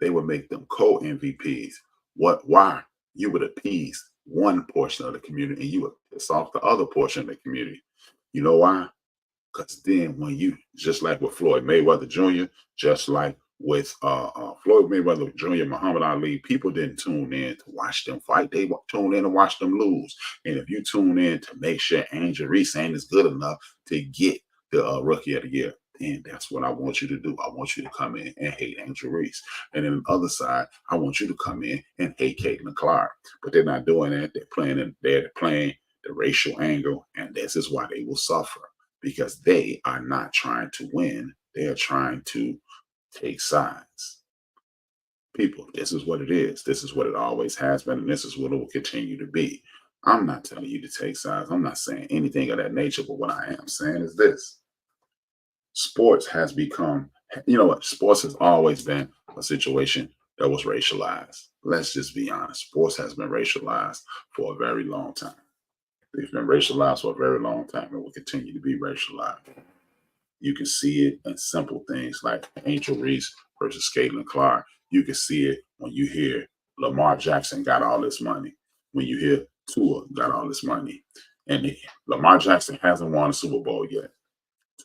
They would make them co-MVPs. Why? You would appease one portion of the community and you would piss off the other portion of the community. You know why? Because then when you, just like with Floyd Mayweather Jr., just like with Floyd Mayweather Jr., Muhammad Ali, people didn't tune in to watch them fight. They tuned in to watch them lose. And if you tune in to make sure Angel Reese ain't as good enough to get the Rookie of the Year, then that's what I want you to do. I want you to come in and hate Angel Reese. And then on the other side, I want you to come in and hate Caitlin Clark. But they're not doing that. They're playing the racial angle, and this is why they will suffer. Because they are not trying to win. They are trying to take sides. People, this is what it is. This is what it always has been, and this is what it will continue to be. I'm not telling you to take sides. I'm not saying anything of that nature, but what I am saying is this. Sports has become, you know what? Sports has always been a situation that was racialized. Let's just be honest. Sports has been racialized for a very long time. They've been racialized for a very long time and will continue to be racialized. You can see it in simple things like Angel Reese versus Caitlin Clark. You can see it when you hear Lamar Jackson got all this money, when you hear Tua got all this money. And Lamar Jackson hasn't won a Super Bowl yet.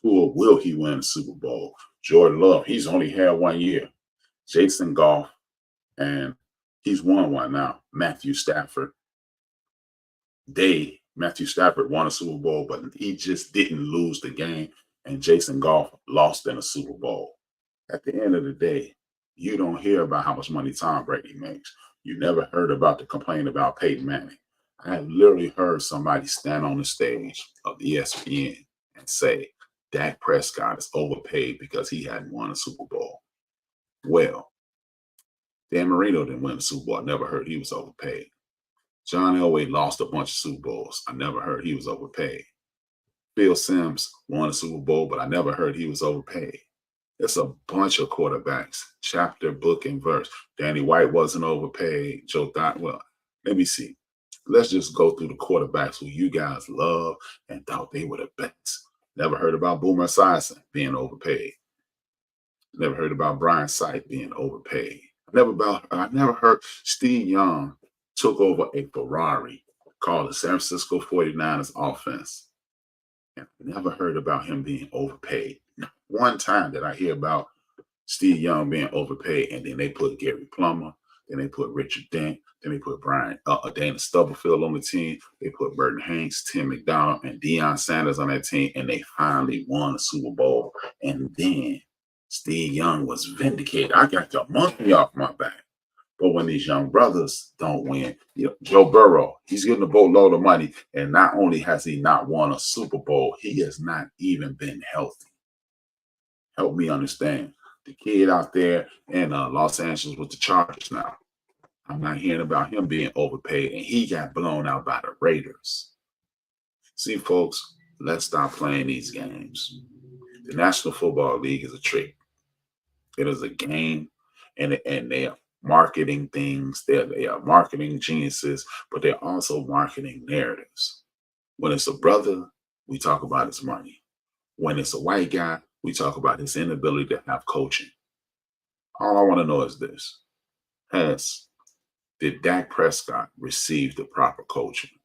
Tua, will he win a Super Bowl? Jordan Love, he's only had 1 year. Jason Goff, and he's won one now. Matthew Stafford. Matthew Stafford won a Super Bowl, but he just didn't lose the game. And Jason Goff lost in a Super Bowl. At the end of the day, you don't hear about how much money Tom Brady makes. You never heard about the complaint about Peyton Manning. I have literally heard somebody stand on the stage of ESPN and say Dak Prescott is overpaid because he hadn't won a Super Bowl. Well, Dan Marino didn't win a Super Bowl. I never heard he was overpaid. John Elway lost a bunch of Super Bowls. I never heard he was overpaid. Phil Simms won a Super Bowl, but I never heard he was overpaid. It's a bunch of quarterbacks, chapter, book, and verse. Danny White wasn't overpaid. Well, let me see. Let's just go through the quarterbacks who you guys love and thought they were the best. Never heard about Boomer Esiason being overpaid. Never heard about Brian Sipe being overpaid. I never heard Steve Young took over a Ferrari called the San Francisco 49ers offense. And I never heard about him being overpaid. Not one time did I hear about Steve Young being overpaid, and then they put Gary Plummer, then they put Richard Dent, then they put Dana Stubblefield on the team. They put Burton Hanks, Tim McDonald, and Deion Sanders on that team, and they finally won a Super Bowl. And then Steve Young was vindicated. I got the monkey off my back. But when these young brothers don't win, Joe Burrow, he's getting a boatload of money, and not only has he not won a Super Bowl, he has not even been healthy. Help me understand. The kid out there in Los Angeles with the Chargers now, I'm not hearing about him being overpaid, and he got blown out by the Raiders. See, folks, let's stop playing these games. The National Football League is a trick. It is a game, and they are marketing things. They are marketing geniuses, but they're also marketing narratives. When it's a brother, we talk about his money. When it's a white guy, we talk about his inability to have coaching. All I want to know is this: did Dak Prescott receive the proper coaching?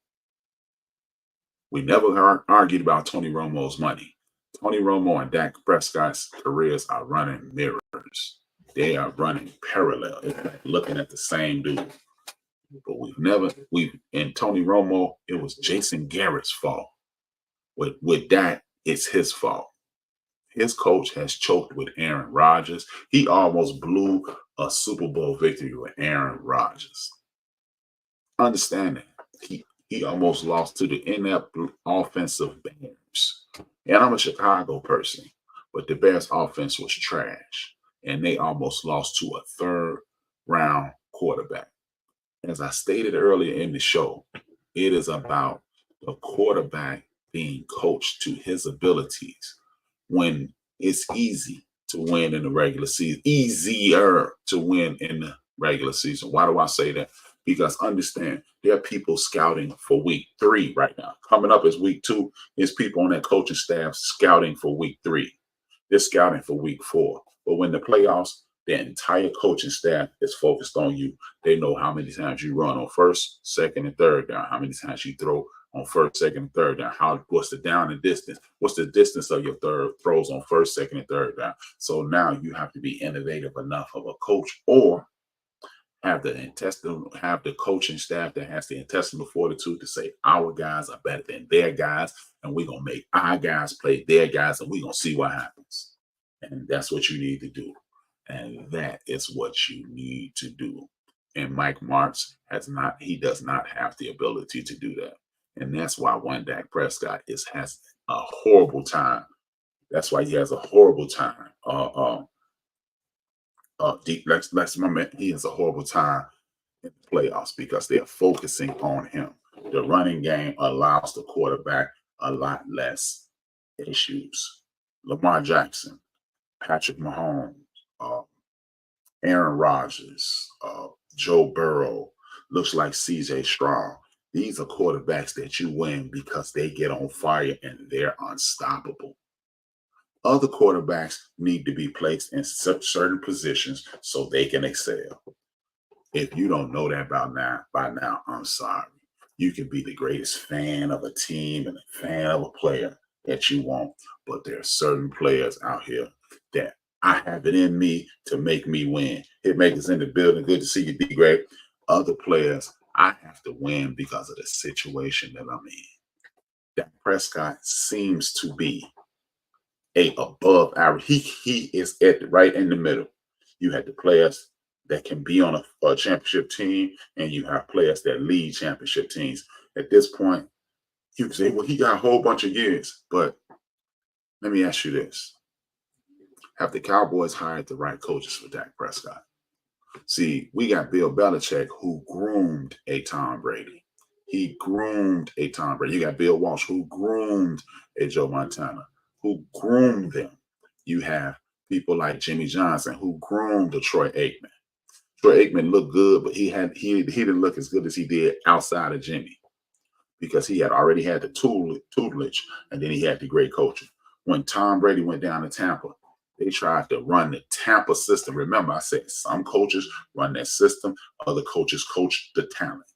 We never argued about Tony Romo's money. Tony Romo and Dak Prescott's careers are running mirrors. They are running parallel. It's like looking at the same dude. But in Tony Romo, it was Jason Garrett's fault. With Dak, it's his fault. His coach has choked with Aaron Rodgers. He almost blew a Super Bowl victory with Aaron Rodgers. Understand that. He almost lost to the inept offensive Bears. And I'm a Chicago person, but the Bears offense was trash. And they almost lost to a third-round quarterback. As I stated earlier in the show, it is about the quarterback being coached to his abilities when it's easy to win in the regular season, easier to win in the regular season. Why do I say that? Because understand, there are people scouting for week 3 right now. Coming up is week 2. There's people on that coaching staff scouting for week 3. They're scouting for week 4. But when the playoffs, the entire coaching staff is focused on you. They know how many times you run on first, second, and third down, how many times you throw on first, second, and third down, what's the down and distance, what's the distance of your throws on first, second, and third down. So now you have to be innovative enough of a coach, or have the coaching staff that has the intestinal fortitude to say our guys are better than their guys, and we're gonna make our guys play their guys, and we're gonna see what happens. And that's what you need to do. And that is what you need to do. And Mike Martz does not have the ability to do that. And that's why one Dak Prescott has a horrible time. That's why he has a horrible time. That's my man. He has a horrible time in the playoffs because they're focusing on him. The running game allows the quarterback a lot less issues. Lamar Jackson, Patrick Mahomes, Aaron Rodgers, Joe Burrow, looks like CJ Stroud. These are quarterbacks that you win because they get on fire and they're unstoppable. Other quarterbacks need to be placed in certain positions so they can excel. If you don't know that by now, I'm sorry. You can be the greatest fan of a team and a fan of a player that you want, but there are certain players out here that I have it in me to make me win. Hitmakers in the building. Good to see you, D-Greg. Other players, I have to win because of the situation that I'm in. Dak Prescott seems to be above average. He is right in the middle. You had the players that can be on a championship team, and you have players that lead championship teams. At this point, you can say, well, he got a whole bunch of years. But let me ask you this. Have the Cowboys hired the right coaches for Dak Prescott? See, we got Bill Belichick, who groomed a Tom Brady. He groomed a Tom Brady. You got Bill Walsh, who groomed a Joe Montana, who groomed them. You have people like Jimmy Johnson, who groomed a Troy Aikman. Troy Aikman looked good, but he didn't look as good as he did outside of Jimmy because he had already had the tutelage, and then he had the great coaching. When Tom Brady went down to Tampa, they tried to run the Tampa system. Remember, I said some coaches run that system, other coaches coach the talent.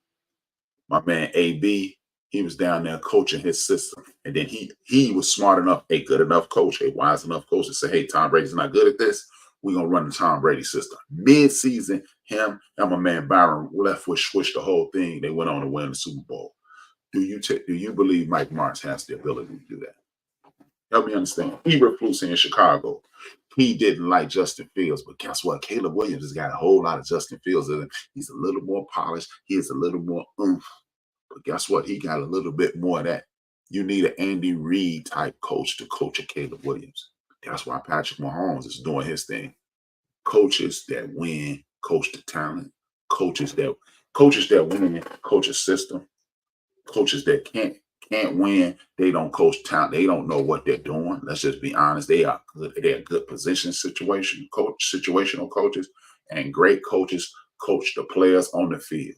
My man AB, he was down there coaching his system. And then he was smart enough, a good enough coach, a wise enough coach to say, hey, Tom Brady's not good at this. We're going to run the Tom Brady system. Mid-season, him and my man Byron Leftwich switched the whole thing. They went on to win the Super Bowl. Do you believe Mike Martz has the ability to do that? Help me understand. Eberflus in Chicago, he didn't like Justin Fields, but guess what? Caleb Williams has got a whole lot of Justin Fields in him. He's a little more polished. He is a little more oomph. But guess what? He got a little bit more of that. You need an Andy Reid type coach to coach a Caleb Williams. That's why Patrick Mahomes is doing his thing. Coaches that win, coach the talent. Coaches that win, coach a system. Coaches that can't can't win. They don't coach talent. They don't know what they're doing. Let's just be honest. They are good. They're good situational coaches, and great coaches coach the players on the field.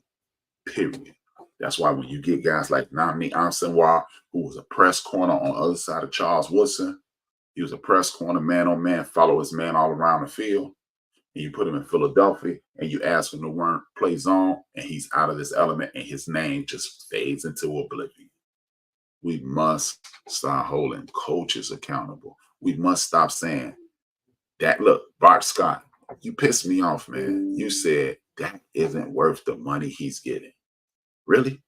Period. That's why when you get guys like Namni Ansenwa, who was a press corner on the other side of Charles Woodson, he was a press corner, man on man, follow his man all around the field. And you put him in Philadelphia and you ask him to play zone, and he's out of this element, and his name just fades into oblivion. We must start holding coaches accountable. We must stop saying that. Look, Bart Scott, you pissed me off, man. You said that isn't worth the money he's getting. Really?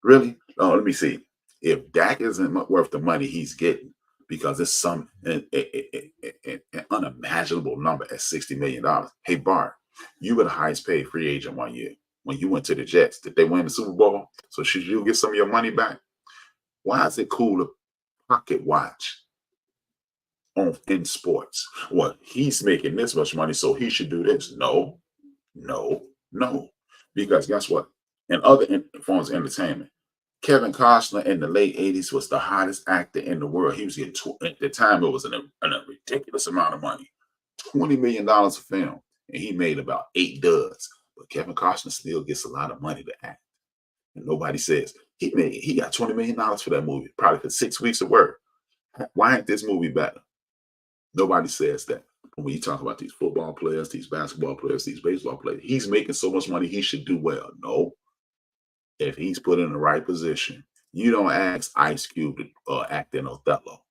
Really? Oh, let me see. If Dak isn't worth the money he's getting, because it's an unimaginable number at $60 million. Hey, Bart, you were the highest paid free agent 1 year. When you went to the Jets, did they win the Super Bowl? So should you get some of your money back? Why is it cool to pocket watch in sports? Well, he's making this much money, so he should do this. No, no, no. Because guess what? In other forms of entertainment, Kevin Costner in the late 80s was the hottest actor in the world. He was getting, at the time, it was a ridiculous amount of money. $20 million a film. And he made about 8 duds. But Kevin Costner still gets a lot of money to act. And nobody says, he got $20 million for that movie, probably for 6 weeks of work. Why ain't this movie better? Nobody says that. But when you talk about these football players, these basketball players, these baseball players, he's making so much money, he should do well. No. If he's put in the right position, you don't ask Ice Cube to act in Othello.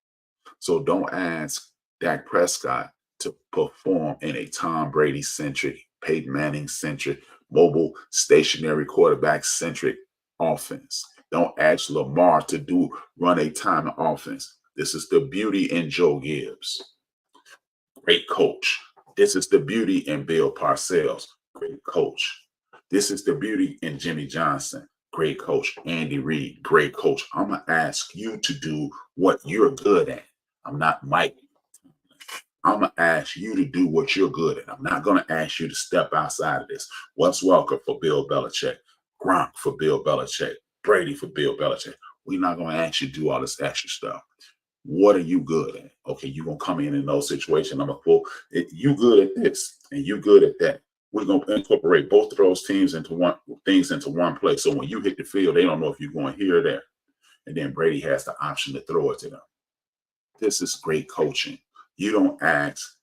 So don't ask Dak Prescott to perform in a Tom Brady-centric, Peyton Manning-centric, mobile, stationary quarterback-centric offense. Don't ask Lamar to run a timing offense. This is the beauty in Joe Gibbs. Great coach. This is the beauty in Bill Parcells. Great coach. This is the beauty in Jimmy Johnson. Great coach. Andy Reid, great coach. I'm going to ask you to do what you're good at. I'm not Mike. I'm going to ask you to do what you're good at. I'm not going to ask you to step outside of this. Wes Welker for Bill Belichick. Gronk for Bill Belichick. Brady for Bill Belichick. We're not going to ask you to do all this extra stuff. What are you good at? Okay, you're going to come in those situations. I'm going to pull. You good at this, and you good at that. We're going to incorporate both of those teams into one place. So when you hit the field, they don't know if you're going here or there. And then Brady has the option to throw it to them. This is great coaching. You don't ask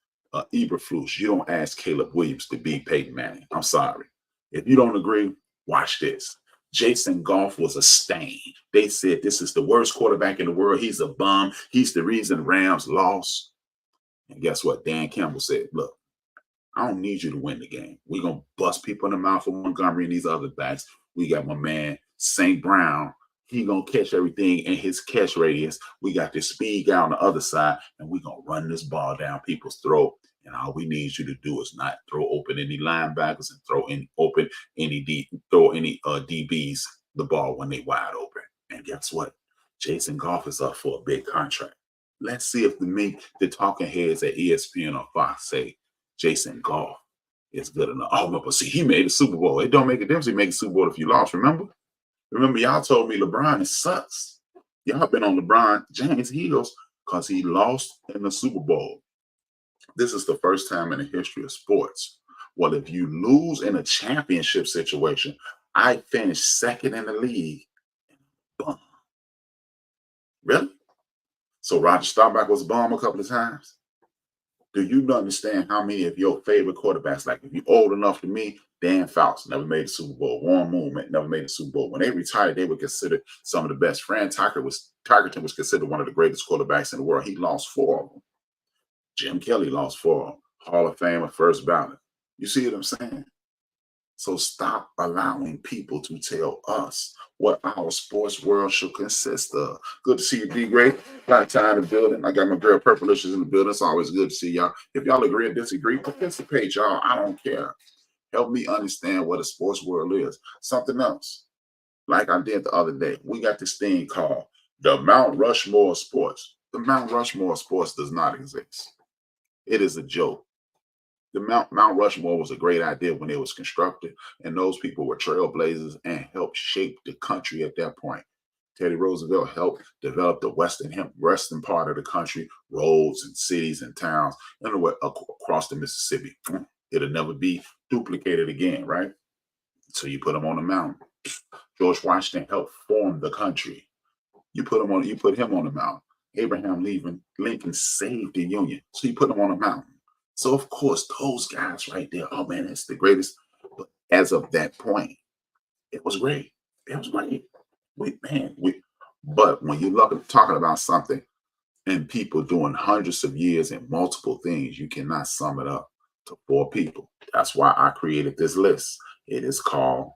Eberflus. You don't ask Caleb Williams to be Peyton Manning. I'm sorry. If you don't agree, watch this. Jason Goff was a stain. They said this is the worst quarterback in the world. He's a bum. He's the reason Rams lost. And guess what? Dan Campbell said, look, I don't need you to win the game. We're going to bust people in the mouth for Montgomery and these other backs. We got my man, St. Brown. He going to catch everything in his catch radius. We got this speed guy on the other side, and we're going to run this ball down people's throat. And all we need you to do is not throw open any linebackers and throw any DBs the ball when they wide open. And guess what? Jason Goff is up for a big contract. Let's see if the talking heads at ESPN or Fox say Jason Goff is good enough. Oh, but see, he made the Super Bowl. It don't make a difference. He made the Super Bowl if you lost. Remember, y'all told me LeBron sucks. Y'all been on LeBron James' heels because he lost in the Super Bowl. This is the first time in the history of sports. Well, if you lose in a championship situation, I finished second in the league. Bum. Really? So Roger Staubach was a bum a couple of times? Do you understand how many of your favorite quarterbacks, like if you're old enough to me, Dan Fouts never made the Super Bowl. Warren Moon never made the Super Bowl. When they retired, they were considered some of the best. Fran Tarkenton was considered one of the greatest quarterbacks in the world. He lost 4 of them. Jim Kelly lost 4 of them. Hall of Famer, first ballot. You see what I'm saying? So stop allowing people to tell us what our sports world should consist of. Good to see you, D. Gray. Got time in the building. I got my girl Purplicious in the building. It's always good to see y'all. If y'all agree or disagree, participate, y'all. I don't care. Help me understand what a sports world is. Something else, like I did the other day. We got this thing called the Mount Rushmore of sports. The Mount Rushmore of sports does not exist. It is a joke. The Mount Rushmore was a great idea when it was constructed, and those people were trailblazers and helped shape the country at that point. Teddy Roosevelt helped develop the western part of the country, roads and cities and towns across the Mississippi. It'll never be duplicated again, right? So you put them on the mountain. George Washington helped form the country. You put him on the mountain. Abraham Lincoln saved the Union. So you put him on a mountain. So of course, those guys right there, oh man, it's the greatest. But as of that point, it was great. It was great. But when you look at talking about something and people doing hundreds of years and multiple things, you cannot sum it up to 4 people. That's why I created this list. It is called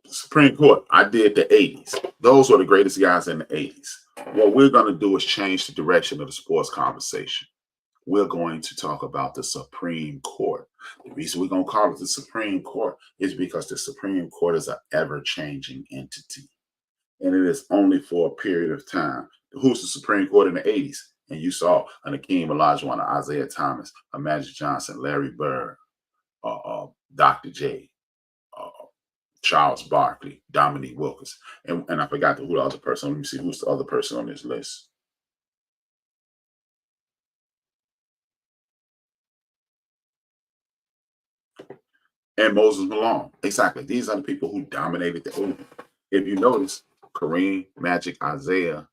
Supreme Court. I did the 80s. Those were the greatest guys in the 80s. What we're going to do is change the direction of the sports conversation. We're going to talk about the Supreme Court. The reason we're going to call it the Supreme Court is because the Supreme Court is an ever-changing entity. And it is only for a period of time. Who's the Supreme Court in the 80s? And you saw an Akeem Olajuwon, Isaiah Thomas, a Magic Johnson, Larry Bird, Dr. J, Charles Barkley, Dominique Wilkins. And I forgot who the other person. Let me see who's the other person on this list. And Moses Malone. Exactly. These are the people who dominated the 80s. If you notice, Kareem, Magic, Isaiah,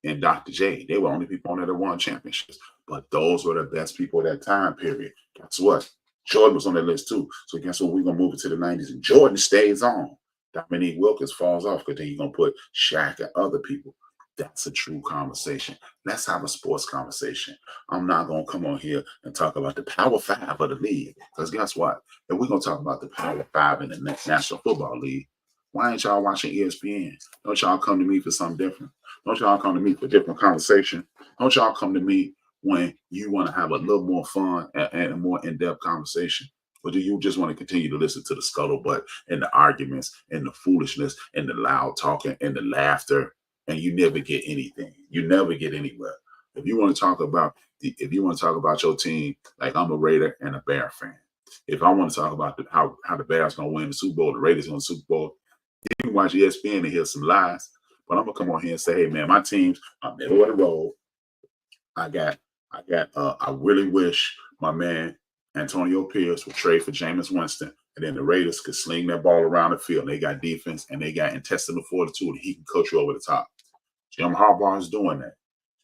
and Dr. J, they were only people on there that won championships. But those were the best people of that time period. Guess what? Jordan was on that list too. So guess what? We're going to move it to the 90s. And Jordan stays on. Dominique Wilkins falls off because then you're going to put Shaq and other people. That's a true conversation. Let's have a sports conversation. I'm not going to come on here and talk about the Power 5 of the league. Because guess what? If we're going to talk about the Power 5 in the National Football League, why ain't y'all watching ESPN? Don't y'all come to me for something different? Don't y'all come to me for different conversation? Don't y'all come to me when you want to have a little more fun and a more in-depth conversation? Or do you just want to continue to listen to the scuttlebutt and the arguments and the foolishness and the loud talking and the laughter, and you never get anything? You never get anywhere. If you want to talk about your team, like I'm a Raider and a Bear fan. If I want to talk about how the Bears gonna win the Super Bowl, the Raiders gonna win the Super Bowl, you can watch ESPN and hear some lies. But I'm gonna come on here and say, hey man, my teams are middle of the road. I really wish my man Antonio Pierce would trade for Jameis Winston, and then the Raiders could sling that ball around the field. They got defense and they got intestinal fortitude, and he can coach you over the top. Jim Harbaugh is doing that.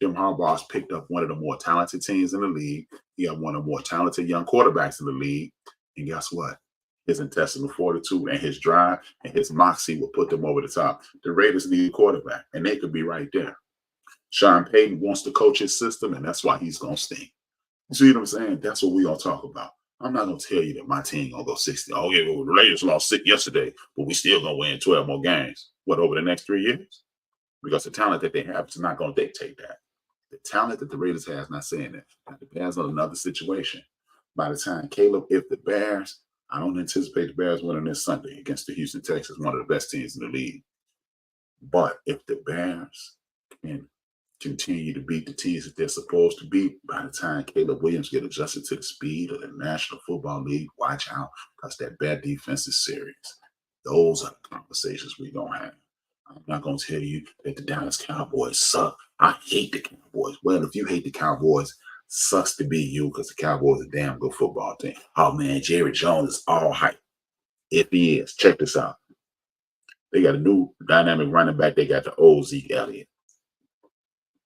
Jim Harbaugh has picked up one of the more talented teams in the league. He got one of the more talented young quarterbacks in the league. And guess what? His intestinal fortitude and his drive and his moxie will put them over the top. The Raiders need a quarterback, and they could be right there. Sean Payton wants to coach his system, and that's why he's going to stink. You see what I'm saying? That's what we're going to talk about. I'm not going to tell you that my team going to go 60. Oh, yeah, well, the Raiders lost 6 yesterday, but we still going to win 12 more games. What, over the next 3 years? Because the talent that they have is not going to dictate that. The talent that the Raiders have is not saying that. Now, the Bears are another situation. By the time if the Bears, I don't anticipate the Bears winning this Sunday against the Houston Texans, one of the best teams in the league. But if the Bears can continue to beat the teams that they're supposed to beat, by the time Caleb Williams get adjusted to the speed of the National Football League, watch out, because that bad defense is serious. Those are the conversations we're going to have. I'm not going to tell you that the Dallas Cowboys suck. I hate the Cowboys. Well, if you hate the Cowboys, sucks to be you, because the Cowboys are a damn good football team. Oh, man, Jerry Jones is all hype. If he is, check this out. They got a new dynamic running back. They got the old Zeke Elliott.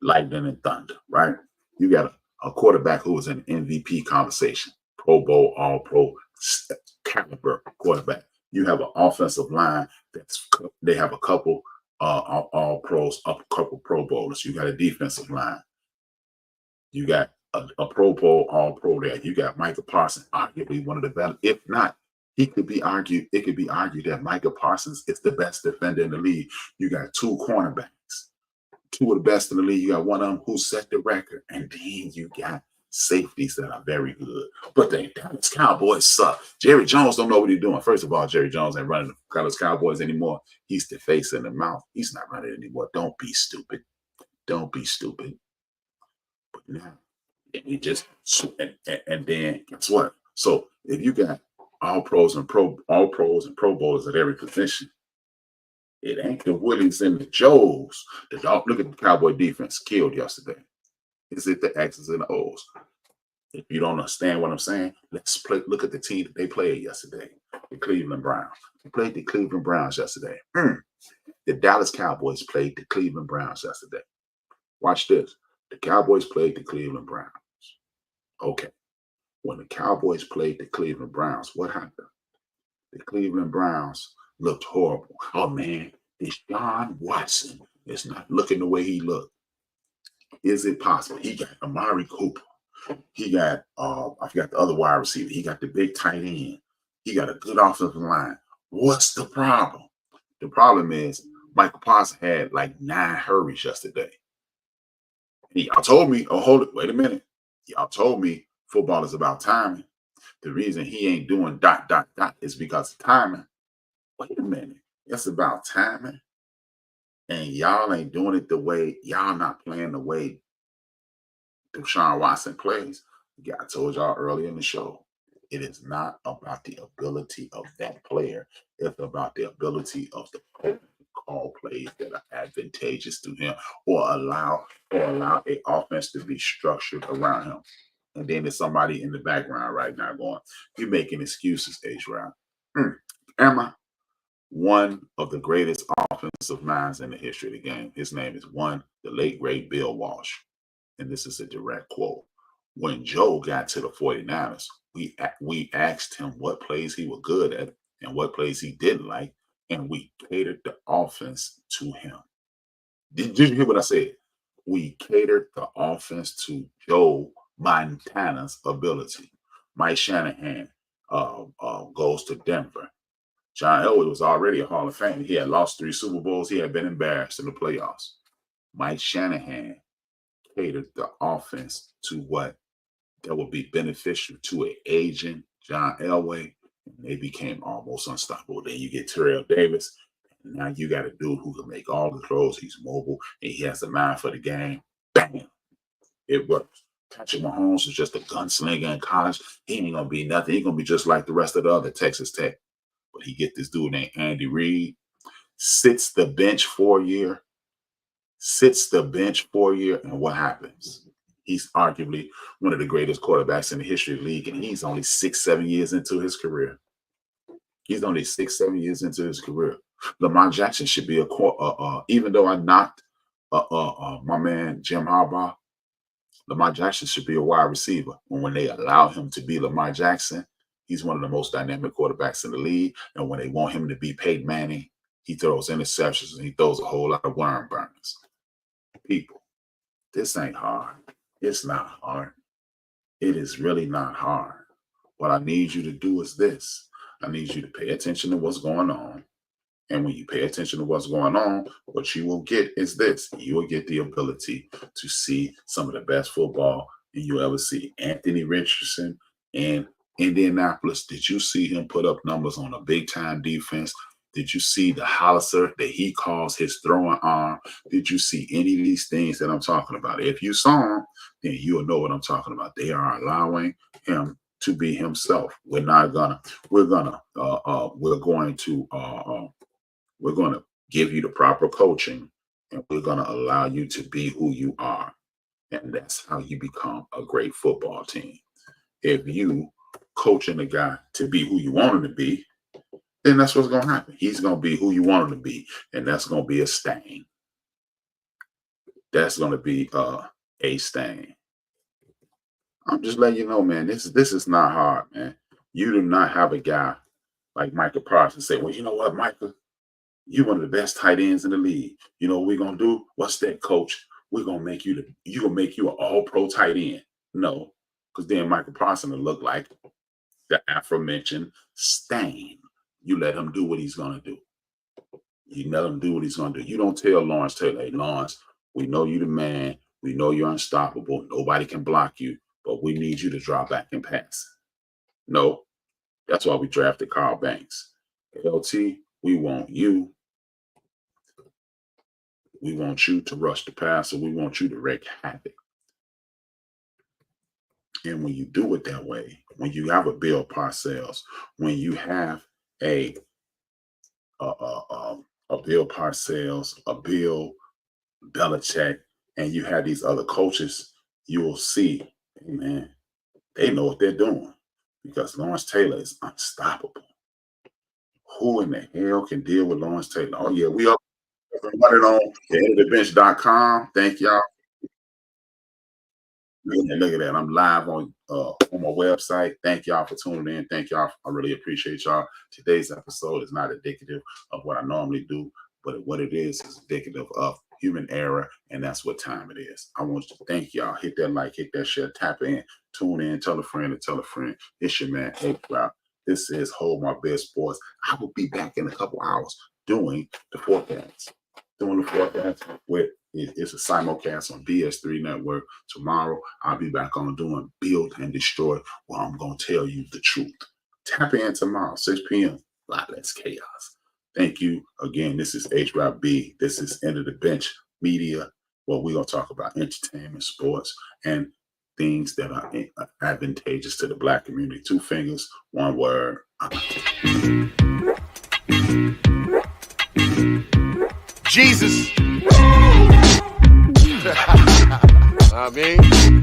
Lightning and thunder, right? You got a quarterback who was in MVP conversation, Pro Bowl, All Pro caliber quarterback. You have an offensive line they have a couple All Pros, a couple Pro Bowlers. You got a defensive line. You got a Pro Bowl, All Pro there. You got Micah Parsons, arguably one of the best. If not, it could be argued that Micah Parsons is the best defender in the league. You got 2 cornerbacks. 2 of the best in the league. You got one of them who set the record, and then you got safeties that are very good. But the Dallas Cowboys suck. Jerry Jones don't know what he's doing. First of all, Jerry Jones ain't running the Dallas Cowboys anymore. He's the face and the mouth. He's not running anymore. Don't be stupid. Don't be stupid. Now, and we just and then guess what? So if you got all pros and pro bowlers at every position, it ain't the Willies and the Joes. The dog, look at the Cowboy defense killed yesterday. Is it the X's and the O's? If you don't understand what I'm saying, let's play. Look at the team that they played yesterday, the Cleveland Browns. They played the Cleveland Browns yesterday. The Dallas Cowboys played the Cleveland Browns yesterday. Watch this. The Cowboys played the Cleveland Browns. Okay. When the Cowboys played the Cleveland Browns, what happened? The Cleveland Browns looked horrible. Oh man, Deshaun Watson is not looking the way he looked. Is it possible? He got Amari Cooper. He got I forgot the other wide receiver. He got the big tight end. He got a good offensive line. What's the problem? The problem is Michael Parsons had like 9 hurries yesterday. Y'all told me, oh, hold it, wait a minute. Y'all told me football is about timing. The reason he ain't doing ... is because of timing. Wait a minute. It's about timing. And y'all ain't doing it the way, y'all not playing the way Deshaun Watson plays. Yeah, I told y'all earlier in the show, it is not about the ability of that player. It's about the ability of the player to call plays that are advantageous to him or allow a offense to be structured around him. And then there's somebody in the background right now going, "You're making excuses, H-Round." Am I? One of the greatest offensive minds in the history of the game. His name is the late great Bill Walsh. And this is a direct quote. When Joe got to the 49ers, we asked him what plays he was good at and what plays he didn't like, and we catered the offense to him. Did you hear what I said? We catered the offense to Joe Montana's ability. Mike Shanahan goes to Denver. John Elway was already a Hall of Famer. He had lost 3 Super Bowls. He had been embarrassed in the playoffs. Mike Shanahan catered the offense to what that would be beneficial to an aging John Elway, and they became almost unstoppable. Then you get Terrell Davis, and now you got a dude who can make all the throws. He's mobile, and he has a mind for the game. Bam! It works. Patrick Mahomes is just a gunslinger in college. He ain't going to be nothing. He's going to be just like the rest of the other Texas Tech. But he get this dude named Andy Reid, sits the bench for a year, and what happens? He's arguably one of the greatest quarterbacks in the history of the league, and he's only 6-7 years into his career. He's only 6-7 years into his career. Lamar Jackson should be even though I knocked my man Jim Harbaugh, Lamar Jackson should be a wide receiver. And when they allow him to be Lamar Jackson, he's one of the most dynamic quarterbacks in the league. And when they want him to be Peyton Manning, he throws interceptions and he throws a whole lot of worm burners. People, this ain't hard. It's not hard. It is really not hard. What I need you to do is this. I need you to pay attention to what's going on. And when you pay attention to what's going on, what you will get is this. You will get the ability to see some of the best football you ever see. Anthony Richardson in Indianapolis. Did you see him put up numbers on a big-time defense? Did you see the Hollister that he calls his throwing arm? Did you see any of these things that I'm talking about? If you saw him, then you'll know what I'm talking about. They are allowing him to be himself. We're going to give you the proper coaching, and we're going to allow you to be who you are. And that's how you become a great football team. If you coaching a guy to be who you want him to be, then that's what's going to happen. He's going to be who you want him to be, and that's going to be a stain. That's going to be a stain. I'm just letting you know, man, this is not hard, man. You do not have a guy like Michael Parsons say, well, you know what, Michael? You're one of the best tight ends in the league. You know what we're going to do? What's that, coach? We're going to make you an all-pro tight end. No, because then Michael Parsons will look like the aforementioned stain. You let him do what he's going to do. You let him do what he's going to do. You don't tell Lawrence Taylor, hey, Lawrence, we know you're the man. We know you're unstoppable. Nobody can block you, but we need you to drop back and pass. No, that's why we drafted Carl Banks. LT, we want you. We want you to rush the passer. We want you to wreak havoc. And when you do it that way, when you have a Bill Parcells, when you have a Bill Parcells, a Bill Belichick, and you have these other coaches, you will see, hey man, they know what they're doing because Lawrence Taylor is unstoppable. Who in the hell can deal with Lawrence Taylor? Oh yeah, we up running on thaendofdabench.com. Thank y'all. Look at that. I'm live on my website. Thank y'all for tuning in. Thank y'all. I really appreciate y'all. Today's episode is not indicative of what I normally do, but what it is indicative of human error, and that's what time it is. I want to thank y'all. Hit that like, hit that share, tap in, tune in, tell a friend, and tell a friend. It's your man, April. This is Hold My Best Sports. I will be back in a couple hours doing the forecast. With it's a simulcast on BS3 Network. Tomorrow, I'll be back on doing Build and Destroy, where I'm going to tell you the truth. Tap in tomorrow, 6 p.m. A lot less chaos. Thank you again. This is HRB. This is End of the Bench Media, where we're going to talk about entertainment, sports, and things that are advantageous to the Black community. 2 fingers, 1 word. Jesus. I mean,